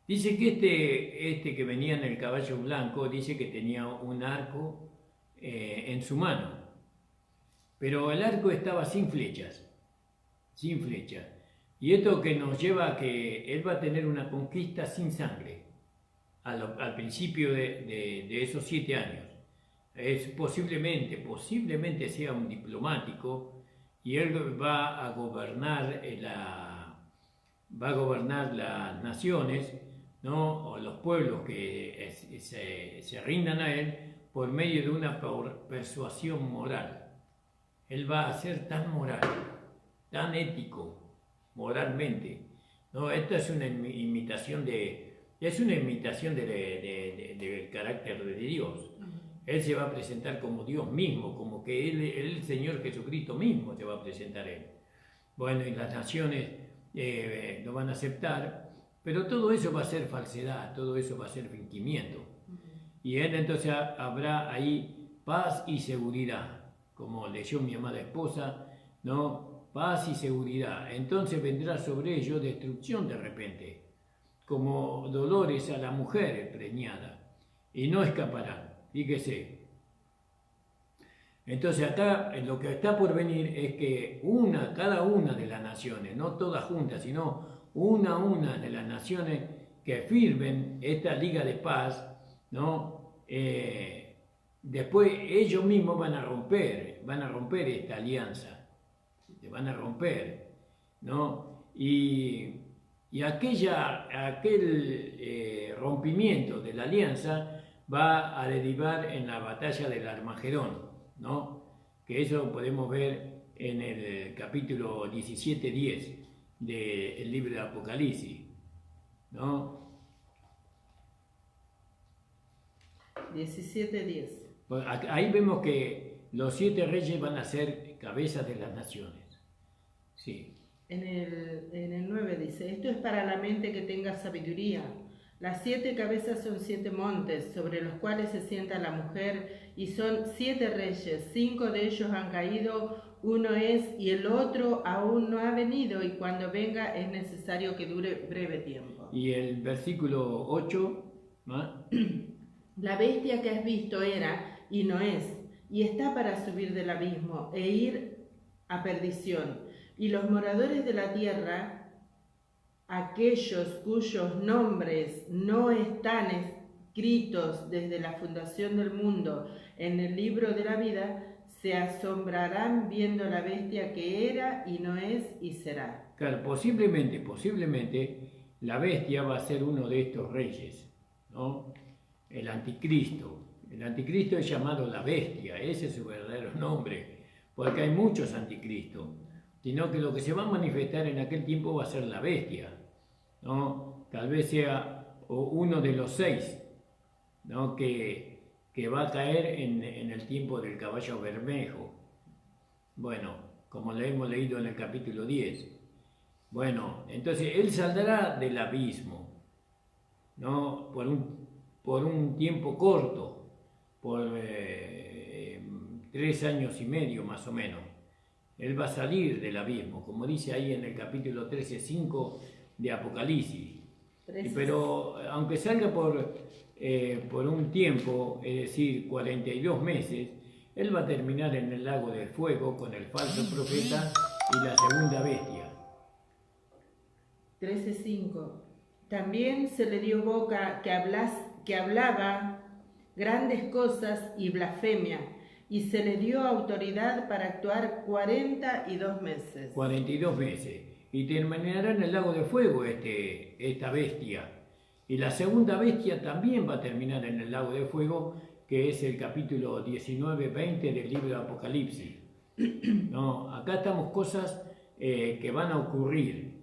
dice que este que venía en el caballo blanco, dice que tenía un arco en su mano, pero el arco estaba sin flechas. Y esto que nos lleva a que él va a tener una conquista sin sangre al principio de esos 7 años. Posiblemente sea un diplomático, y él va a gobernar las naciones, ¿no? O los pueblos que se rindan a él por medio de una persuasión moral. Él va a ser tan moral, tan ético, moralmente, ¿no? Esta es una imitación del carácter de Dios. Él se va a presentar como Dios mismo, como que él, el Señor Jesucristo mismo se va a presentar él. Bueno, y las naciones lo van a aceptar, pero todo eso va a ser falsedad, todo eso va a ser fingimiento. Y él entonces habrá ahí paz y seguridad, como leyó mi amada esposa, ¿no? Paz y seguridad. Entonces vendrá sobre ellos destrucción de repente, como dolores a la mujer preñada, y no escaparán. Fíjese. Entonces acá lo que está por venir es que cada una de las naciones, no todas juntas, sino una de las naciones que firmen esta liga de paz, ¿no? Después ellos mismos van a romper esta alianza. Van a romper, ¿no? Y aquel rompimiento de la alianza va a derivar en la batalla del Armagedón, ¿no? Que eso podemos ver en el capítulo 17:10 del libro de Apocalipsis, ¿no? 17:10. Ahí vemos que los 7 reyes van a ser cabezas de las naciones. Sí. En el 9 dice, esto es para la mente que tenga sabiduría. Las 7 cabezas son 7 montes, sobre los cuales se sienta la mujer, y son 7 reyes. 5 de ellos han caído, uno es, y el otro aún no ha venido, y cuando venga es necesario que dure breve tiempo. Y el versículo 8, ¿no? La bestia que has visto era, y no es, y está para subir del abismo, e ir a perdición. Y los moradores de la tierra, aquellos cuyos nombres no están escritos desde la fundación del mundo en el libro de la vida, se asombrarán viendo la bestia que era y no es y será. Claro, posiblemente la bestia va a ser uno de estos reyes, ¿no? El anticristo. El anticristo es llamado la bestia, ese es su verdadero nombre, porque hay muchos anticristos, sino que lo que se va a manifestar en aquel tiempo va a ser la bestia, ¿no? Tal vez sea uno de los 6, ¿no? que va a caer en el tiempo del caballo bermejo. Bueno, como lo hemos leído en el capítulo 10. Bueno, entonces él saldrá del abismo, ¿no? Por un tiempo corto, por 3 años y medio más o menos. Él va a salir del abismo, como dice ahí en el capítulo 13:5 de Apocalipsis. Pero aunque salga por un tiempo, es decir, 42 meses, él va a terminar en el lago de fuego con el falso profeta y la segunda bestia. 13:5. También se le dio boca que hablaba grandes cosas y blasfemia, y se le dio autoridad para actuar 42 meses. 42 meses. Y terminará en el lago de fuego esta bestia. Y la segunda bestia también va a terminar en el lago de fuego, que es el capítulo 19-20 del libro de Apocalipsis. No, acá estamos cosas que van a ocurrir.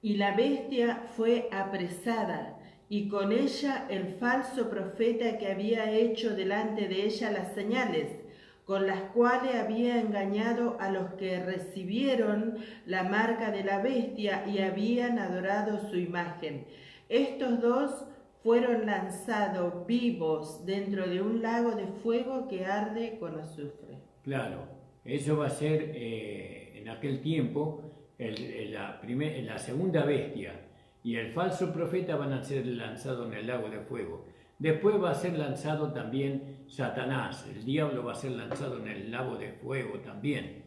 Y la bestia fue apresada, y con ella el falso profeta que había hecho delante de ella las señales, con las cuales había engañado a los que recibieron la marca de la bestia y habían adorado su imagen. Estos 2 fueron lanzados vivos dentro de un lago de fuego que arde con azufre. Claro, eso va a ser en aquel tiempo la segunda bestia, y el falso profeta van a ser lanzados en el lago de fuego. Después va a ser lanzado también Satanás, el diablo va a ser lanzado en el lago de fuego también,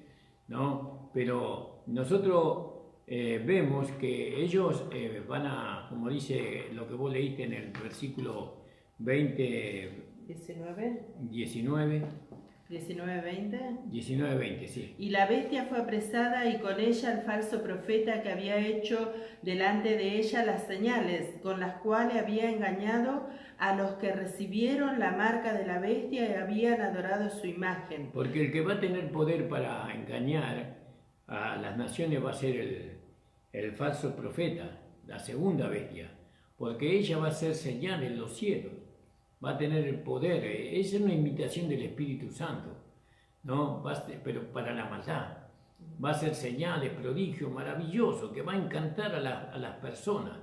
¿no? Pero nosotros vemos que ellos van a, como dice lo que vos leíste en el versículo 19, 19-20, sí. Y la bestia fue apresada, y con ella el falso profeta que había hecho delante de ella las señales, con las cuales había engañado a los que recibieron la marca de la bestia y habían adorado su imagen. Porque el que va a tener poder para engañar a las naciones va a ser el falso profeta, la segunda bestia, porque ella va a ser señal en los cielos. Va a tener el poder, es una imitación del Espíritu Santo, ¿no? Pero para la maldad. Va a ser señales, prodigios, maravilloso, que va a encantar a las personas,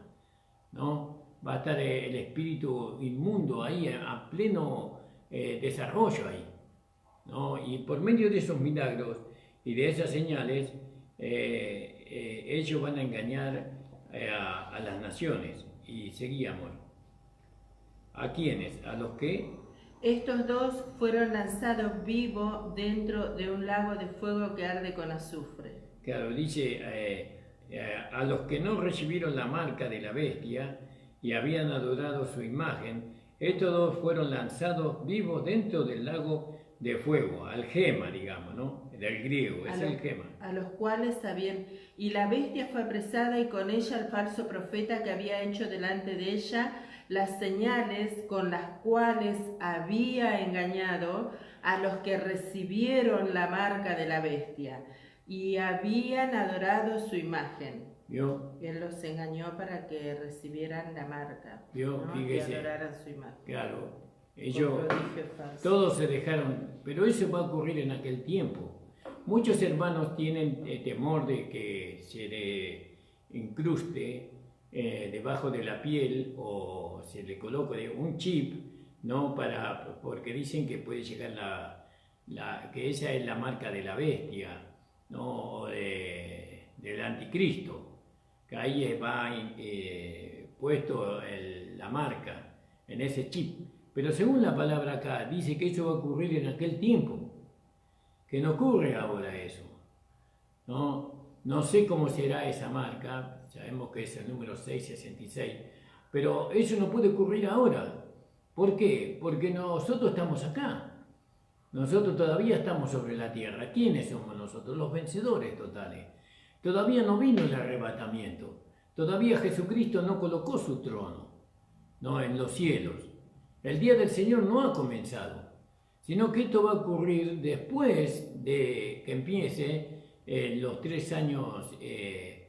¿no? Va a estar el espíritu inmundo ahí a pleno desarrollo ahí, ¿no? Y por medio de esos milagros y de esas señales, ellos van a engañar a las naciones. Y seguíamos. ¿A quiénes? ¿A los que? Estos 2 fueron lanzados vivos dentro de un lago de fuego que arde con azufre. Claro, dice, a los que no recibieron la marca de la bestia y habían adorado su imagen, estos 2 fueron lanzados vivos dentro del lago de fuego, algema, digamos, ¿no? Del griego, es algema. A los cuales sabían. Y la bestia fue apresada, y con ella el falso profeta que había hecho delante de ella las señales, con las cuales había engañado a los que recibieron la marca de la bestia y habían adorado su imagen. ¿Vio? Él los engañó para que recibieran la marca, ¿Vio? ¿no? Fíjese. Y adoraran su imagen. Claro, ellos todos se dejaron, pero eso va a ocurrir en aquel tiempo, muchos hermanos tienen temor de que se le incruste debajo de la piel o se le coloque un chip, ¿no? Porque dicen que puede llegar que esa es la marca de la bestia, ¿no? O del anticristo, que ahí va puesto la marca en ese chip. Pero según la palabra acá, dice que eso va a ocurrir en aquel tiempo, que no ocurre ahora eso, ¿no? No sé cómo será esa marca, sabemos que es el número 666, pero eso no puede ocurrir ahora. ¿Por qué? Porque nosotros estamos acá. Nosotros todavía estamos sobre la tierra. ¿Quiénes somos nosotros? Los vencedores totales. Todavía no vino el arrebatamiento. Todavía Jesucristo no colocó su trono, ¿no? En los cielos. El día del Señor no ha comenzado, sino que esto va a ocurrir después de que empiece los 3 años,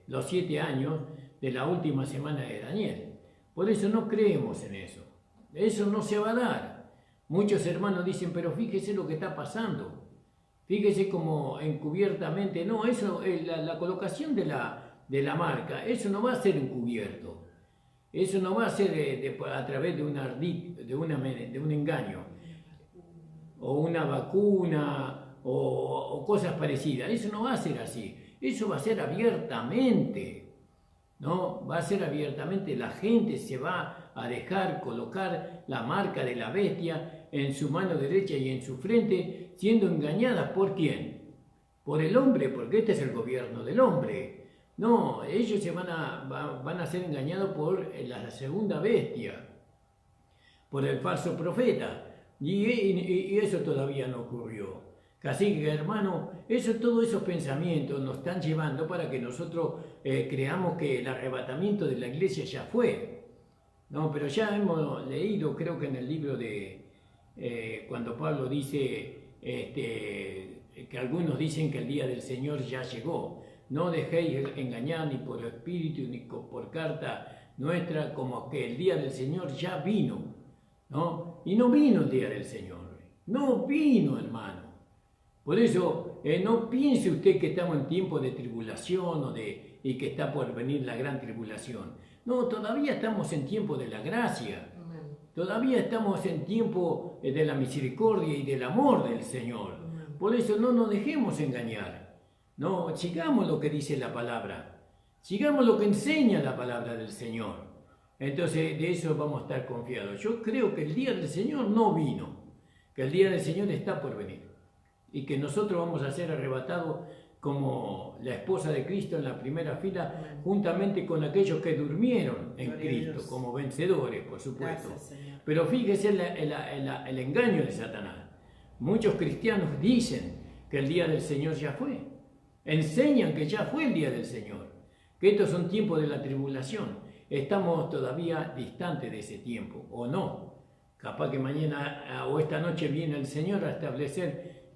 los 7 años de la última semana de Daniel. Por eso no creemos en eso. Eso no se va a dar. Muchos hermanos dicen, pero fíjese lo que está pasando. Fíjese como encubiertamente. No, eso, la colocación de la marca, eso no va a ser encubierto. Eso no va a ser a través de un ardid, de un engaño, o una vacuna, o cosas parecidas. Eso no va a ser así. Eso va a ser abiertamente, ¿no? Va a ser abiertamente. La gente se va a dejar colocar la marca de la bestia en su mano derecha y en su frente, siendo engañadas ¿por quién? Por el hombre, porque este es el gobierno del hombre. No, ellos van a ser engañados por la segunda bestia, por el falso profeta. Y eso todavía no ocurrió. Así que, hermano, todos esos pensamientos nos están llevando para que nosotros creamos que el arrebatamiento de la iglesia ya fue. No, pero ya hemos leído, creo que en el libro cuando Pablo dice que algunos dicen que el día del Señor ya llegó. No dejéis engañar ni por espíritu ni por carta nuestra, como que el día del Señor ya vino, ¿no? Y no vino el día del Señor, no vino, hermano. Por eso, no piense usted que estamos en tiempo de tribulación y que está por venir la gran tribulación. No, todavía estamos en tiempo de la gracia. Todavía estamos en tiempo de la misericordia y del amor del Señor. Por eso no nos dejemos engañar. No, sigamos lo que dice la palabra, sigamos lo que enseña la palabra del Señor. Entonces de eso vamos a estar confiados. Yo creo que el día del Señor no vino, que el día del Señor está por venir y que nosotros vamos a ser arrebatados como la esposa de Cristo en la primera fila, juntamente con aquellos que durmieron en Cristo, como vencedores, por supuesto. Gracias, pero fíjese el engaño de Satanás. Muchos cristianos dicen que el día del Señor ya fue. Enseñan que ya fue el día del Señor, que estos son tiempos de la tribulación. Estamos todavía distantes de ese tiempo, o no. Capaz que mañana o esta noche viene el Señor a establecer,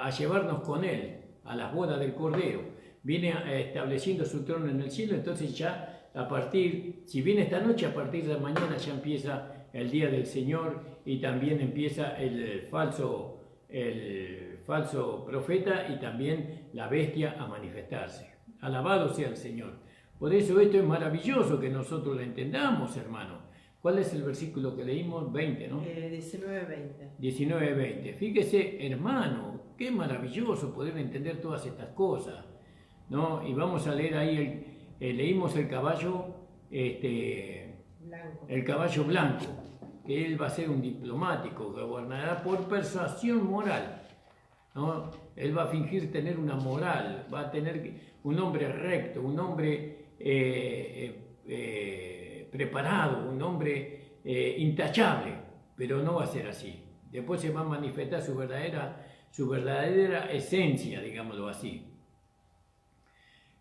a llevarnos con Él a las bodas del Cordero. Viene estableciendo su trono en el cielo, entonces ya si viene esta noche, a partir de mañana ya empieza el día del Señor y también empieza el falso profeta y también la bestia a manifestarse. Alabado sea el Señor. Por eso esto es maravilloso que nosotros lo entendamos, hermano. ¿Cuál es el versículo que leímos? 20, ¿no? 19-20. 19-20. Fíjese, hermano, qué maravilloso poder entender todas estas cosas, ¿no? Y vamos a leer ahí, leímos el caballo, blanco. El caballo blanco, que él va a ser un diplomático, que gobernará por persuasión moral, ¿no? Él va a fingir tener una moral, va a tener un hombre recto, un hombre preparado, un hombre intachable, pero no va a ser así. Después se va a manifestar su verdadera esencia, digámoslo así.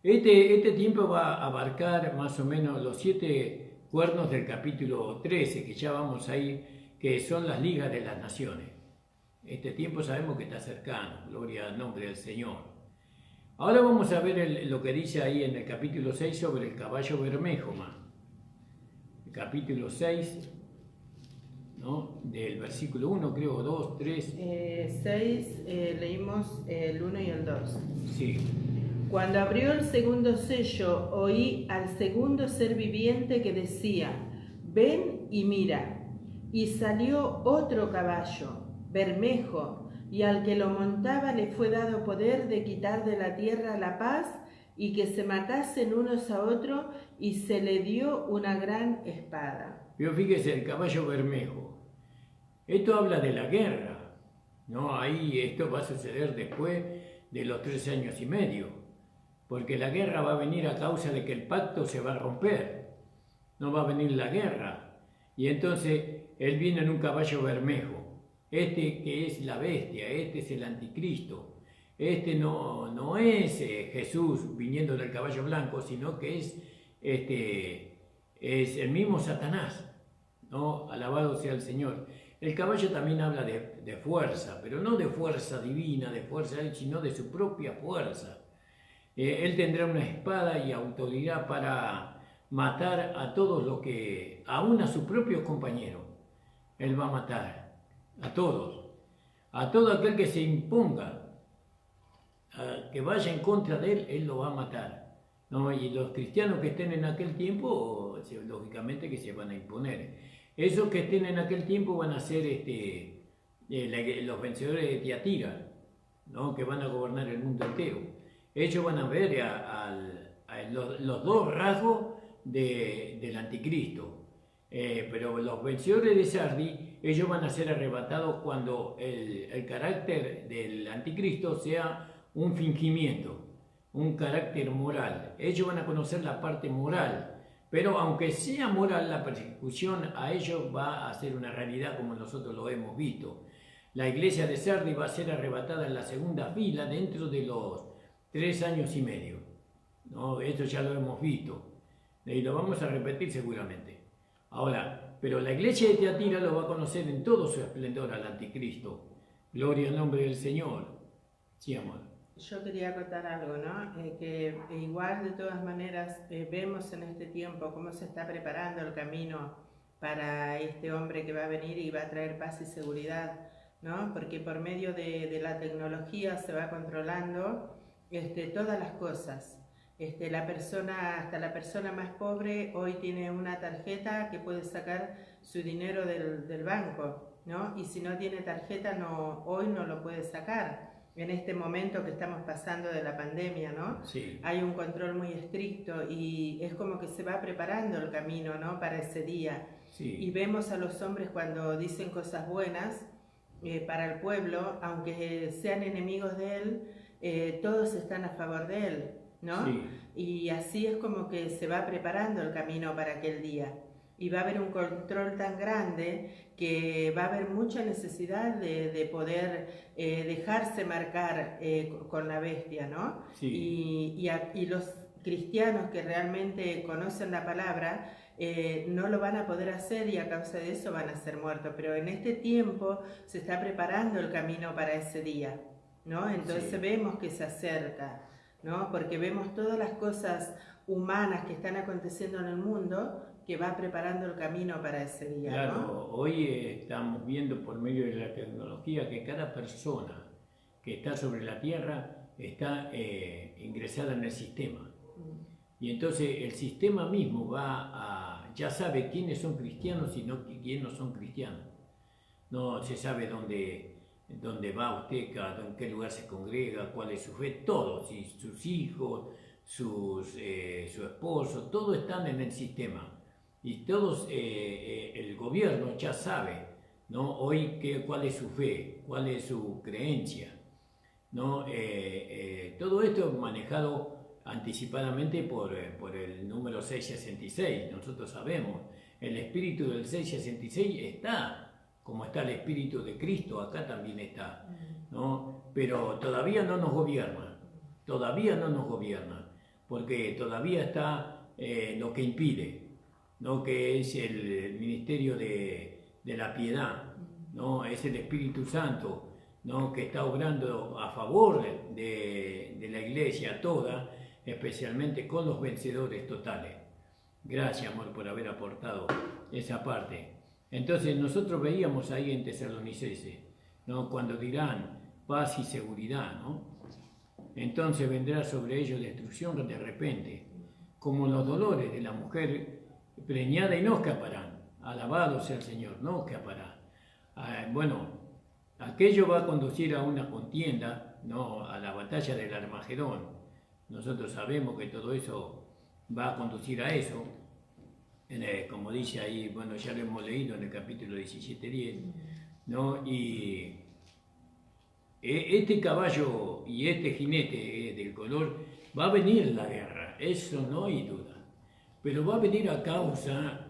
Este tiempo va a abarcar más o menos los 7 cuernos del capítulo 13, que ya vamos ahí, que son las ligas de las naciones. Este tiempo sabemos que está cercano, gloria al nombre del Señor. Ahora vamos a ver lo que dice ahí en el capítulo 6 sobre el caballo bermejo. El capítulo 6, ¿no? Del versículo 1, creo, 2, 3. 6, leímos el 1 y el 2. Sí. Cuando abrió el segundo sello, oí al segundo ser viviente que decía: ven y mira. Y salió otro caballo, bermejo, y al que lo montaba le fue dado poder de quitar de la tierra la paz y que se matasen unos a otros, y se le dio una gran espada. Pero fíjese, el caballo bermejo. Esto habla de la guerra, ¿no? Ahí esto va a suceder después de los 3 años y medio, porque la guerra va a venir a causa de que el pacto se va a romper, no va a venir la guerra. Y entonces él viene en un caballo bermejo, este que es la bestia, este es el anticristo. Este no es Jesús viniendo del caballo blanco, sino que es el mismo Satanás, ¿no? Alabado sea el Señor. El caballo también habla de fuerza, pero no de fuerza divina, de fuerza, sino de su propia fuerza. Él tendrá una espada y autoridad para matar a todos los que, aún a sus propios compañeros. Él va a matar a todos, a todo aquel que se imponga, que vaya en contra de él, él lo va a matar, ¿no? Y los cristianos que estén en aquel tiempo, lógicamente que se van a imponer. Esos que estén en aquel tiempo van a ser los vencedores de Tiatira, ¿no? Que van a gobernar el mundo entero. Ellos van a ver los dos rasgos del anticristo. Pero los vencedores de Sardi, ellos van a ser arrebatados cuando el carácter del anticristo sea un fingimiento, un carácter moral. Ellos van a conocer la parte moral, pero aunque sea moral, la persecución a ellos va a ser una realidad como nosotros lo hemos visto. La iglesia de Sardi va a ser arrebatada en la segunda fila dentro de los 3 años y medio, ¿no? Esto ya lo hemos visto y lo vamos a repetir seguramente. Ahora, pero la iglesia de Tiatira lo va a conocer en todo su esplendor al anticristo. Gloria al nombre del Señor. Sí, amor. Yo quería contar algo, ¿no? Que igual de todas maneras vemos en este tiempo cómo se está preparando el camino para este hombre que va a venir y va a traer paz y seguridad, ¿no? Porque por medio de la tecnología se va controlando todas las cosas. Hasta la persona más pobre hoy tiene una tarjeta que puede sacar su dinero del banco, ¿no? Y si no tiene tarjeta, hoy no lo puede sacar. En este momento que estamos pasando de la pandemia, ¿no? Sí. Hay un control muy estricto y es como que se va preparando el camino, ¿no? Para ese día. Sí. Y vemos a los hombres cuando dicen cosas buenas para el pueblo, aunque sean enemigos de él, todos están a favor de él, ¿no? Sí. Y así es como que se va preparando el camino para aquel día. Y va a haber un control tan grande que va a haber mucha necesidad de poder dejarse marcar con la bestia, ¿no? Sí. Y los cristianos que realmente conocen la palabra no lo van a poder hacer y a causa de eso van a ser muertos. Pero en este tiempo se está preparando el camino para ese día, ¿no? Entonces sí, vemos que se acerca, ¿no? Porque vemos todas las cosas humanas que están aconteciendo en el mundo que va preparando el camino para ese día, claro, ¿no? Hoy estamos viendo por medio de la tecnología que cada persona que está sobre la tierra está ingresada en el sistema. Y entonces el sistema mismo ya sabe quiénes son cristianos y quiénes no son cristianos. No se sabe dónde va usted, en qué lugar se congrega, cuál es su fe, todo, si sus hijos, su esposo, todos están en el sistema. Y todos, el gobierno ya sabe, ¿no? Hoy cuál es su fe, cuál es su creencia, ¿no? Todo esto es manejado anticipadamente por el número 666. Nosotros sabemos, el espíritu del 666 está, como está el espíritu de Cristo, acá también está, ¿no? Pero todavía no nos gobierna, porque todavía está lo que impide, ¿no? Que es el ministerio de la piedad, ¿no? Es el Espíritu Santo, ¿no? Que está obrando a favor de la iglesia toda, especialmente con los vencedores totales. Gracias, amor, por haber aportado esa parte. Entonces nosotros veíamos ahí en Tesalonicenses, ¿no? Cuando dirán paz y seguridad, ¿no? Entonces vendrá sobre ellos destrucción de repente, como los dolores de la mujer preñada, y no escaparán. Alabado sea el Señor, no escapará. Bueno, aquello va a conducir a una contienda, ¿no? A la batalla del Armagedón. Nosotros sabemos que todo eso va a conducir a eso. Como dice ahí, bueno, ya lo hemos leído en el capítulo 17:10, ¿no? Y este caballo y este jinete del color, va a venir la guerra, eso no hay duda. Pero va a venir a causa,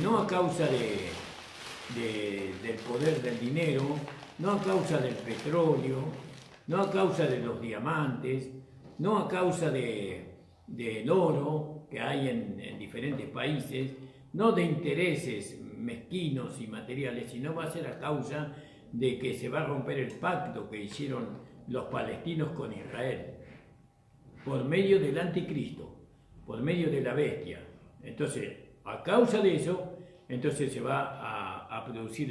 no a causa del poder del dinero, no a causa del petróleo, no a causa de los diamantes, no a causa del oro que hay en diferentes países, no de intereses mezquinos y materiales, sino va a ser a causa de que se va a romper el pacto que hicieron los palestinos con Israel, por medio del anticristo, por medio de la bestia. Entonces, a causa de eso, entonces se va a producir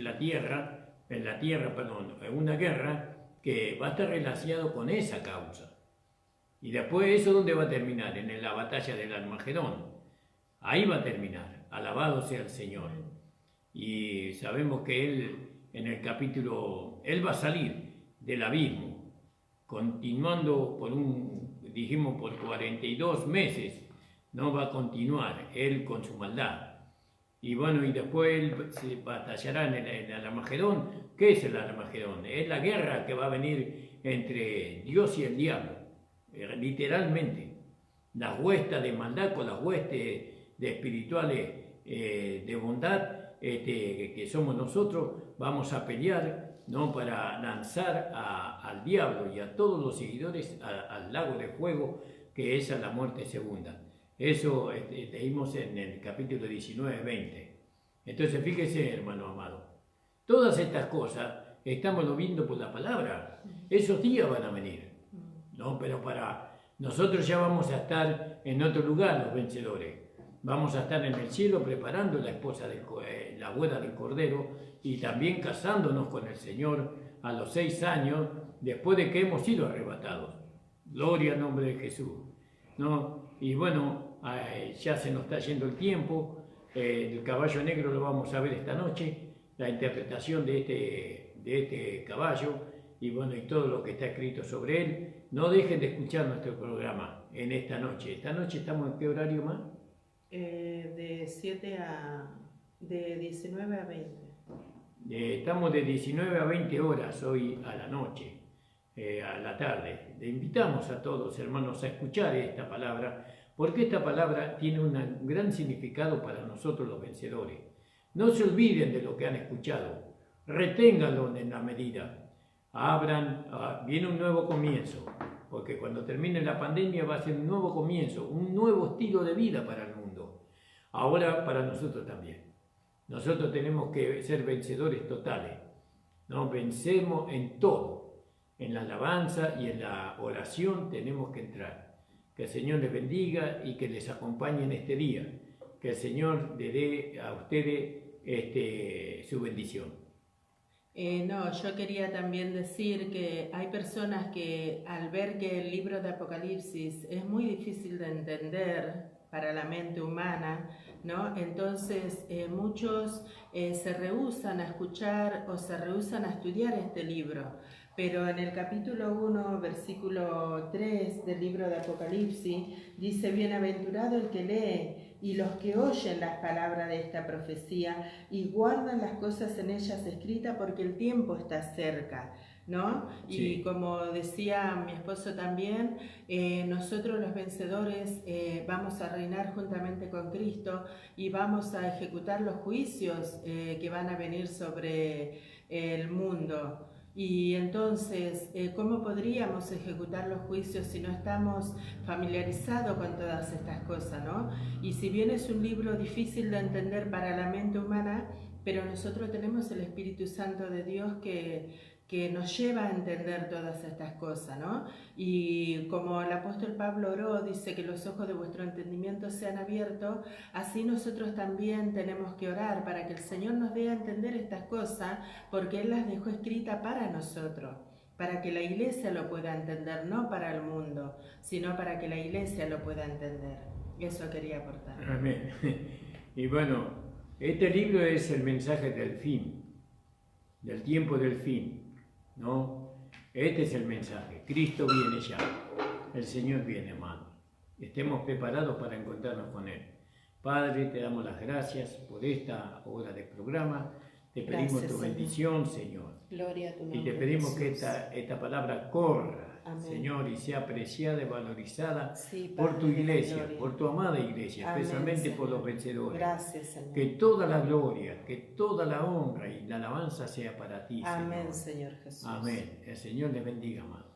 una guerra que va a estar relacionado con esa causa. Y después eso, ¿dónde va a terminar? En la batalla del Armagedón. Ahí va a terminar. Alabado sea el Señor. Y sabemos que Él, en el capítulo, Él va a salir del abismo, continuando por 42 meses, no va a continuar Él con su maldad. Y bueno, y después Él se batallará en el Armagedón. ¿Qué es el Armagedón? Es la guerra que va a venir entre Dios y el diablo, literalmente. Las huestes de maldad con las huestes de espirituales de bondad, que somos nosotros, vamos a pelear, ¿no? Para lanzar al diablo y a todos los seguidores al lago de fuego, que es a la muerte segunda. Eso leímos en el capítulo 19-20. Entonces fíjese, hermano amado, todas estas cosas estamos viendo por la palabra. Esos días van a venir, ¿no? Pero para nosotros ya vamos a estar en otro lugar, los vencedores. Vamos a estar en el cielo preparando la boda del Cordero, y también casándonos con el Señor a los 6 años después de que hemos sido arrebatados. Gloria al nombre de Jesús, ¿no? Y bueno, ya se nos está yendo el tiempo. El caballo negro lo vamos a ver esta noche, la interpretación de este caballo, y bueno, y todo lo que está escrito sobre él. No dejen de escuchar nuestro programa en esta noche. Esta noche estamos en ¿qué horario más? De 19 a 20. Estamos de 19 a 20 horas hoy a la noche, a la tarde. Le invitamos a todos, hermanos, a escuchar esta palabra, porque esta palabra tiene un gran significado para nosotros los vencedores. No se olviden de lo que han escuchado, reténganlo en la medida. Viene un nuevo comienzo, porque cuando termine la pandemia va a ser un nuevo comienzo, un nuevo estilo de vida para el mundo. Ahora para nosotros también. Nosotros tenemos que ser vencedores totales, ¿no? Vencemos en todo, en la alabanza y en la oración tenemos que entrar. Que el Señor les bendiga y que les acompañe en este día. Que el Señor le dé a ustedes su bendición. Yo quería también decir que hay personas que al ver que el libro de Apocalipsis es muy difícil de entender para la mente humana, ¿no? Entonces muchos se rehúsan a escuchar o se rehúsan a estudiar este libro. Pero en el capítulo 1, versículo 3 del libro de Apocalipsis, dice: bienaventurado el que lee y los que oyen las palabras de esta profecía y guardan las cosas en ellas escritas, porque el tiempo está cerca, ¿no? Sí. Y como decía mi esposo también, nosotros los vencedores vamos a reinar juntamente con Cristo y vamos a ejecutar los juicios que van a venir sobre el mundo. Y entonces, ¿cómo podríamos ejecutar los juicios si no estamos familiarizados con todas estas cosas, ¿no? Y si bien es un libro difícil de entender para la mente humana, pero nosotros tenemos el Espíritu Santo de Dios que que nos lleva a entender todas estas cosas, ¿no? Y como el apóstol Pablo oró, dice que los ojos de vuestro entendimiento sean abiertos, así nosotros también tenemos que orar para que el Señor nos dé a entender estas cosas, porque Él las dejó escritas para nosotros, para que la iglesia lo pueda entender, no para el mundo, sino para que la iglesia lo pueda entender. Eso quería aportar. Amén. Y bueno, este libro es el mensaje del fin, del tiempo del fin, ¿no? Este es el mensaje. Cristo viene ya. El Señor viene, hermano. Estemos preparados para encontrarnos con Él. Padre, te damos las gracias por esta hora de programa. Te pedimos tu bendición, Señor. Gloria a tu nombre, y te pedimos Jesús. que esta palabra corra, Amén. Señor, y sea apreciada y valorizada sí, por tu iglesia, gloria. por tu amada iglesia, Amén, especialmente por Señor. los vencedores. Gracias, Señor. Que toda la gloria, que toda la honra y la alabanza sea para ti, Amén, Señor. Señor Jesús. Amén. El Señor les bendiga, amado.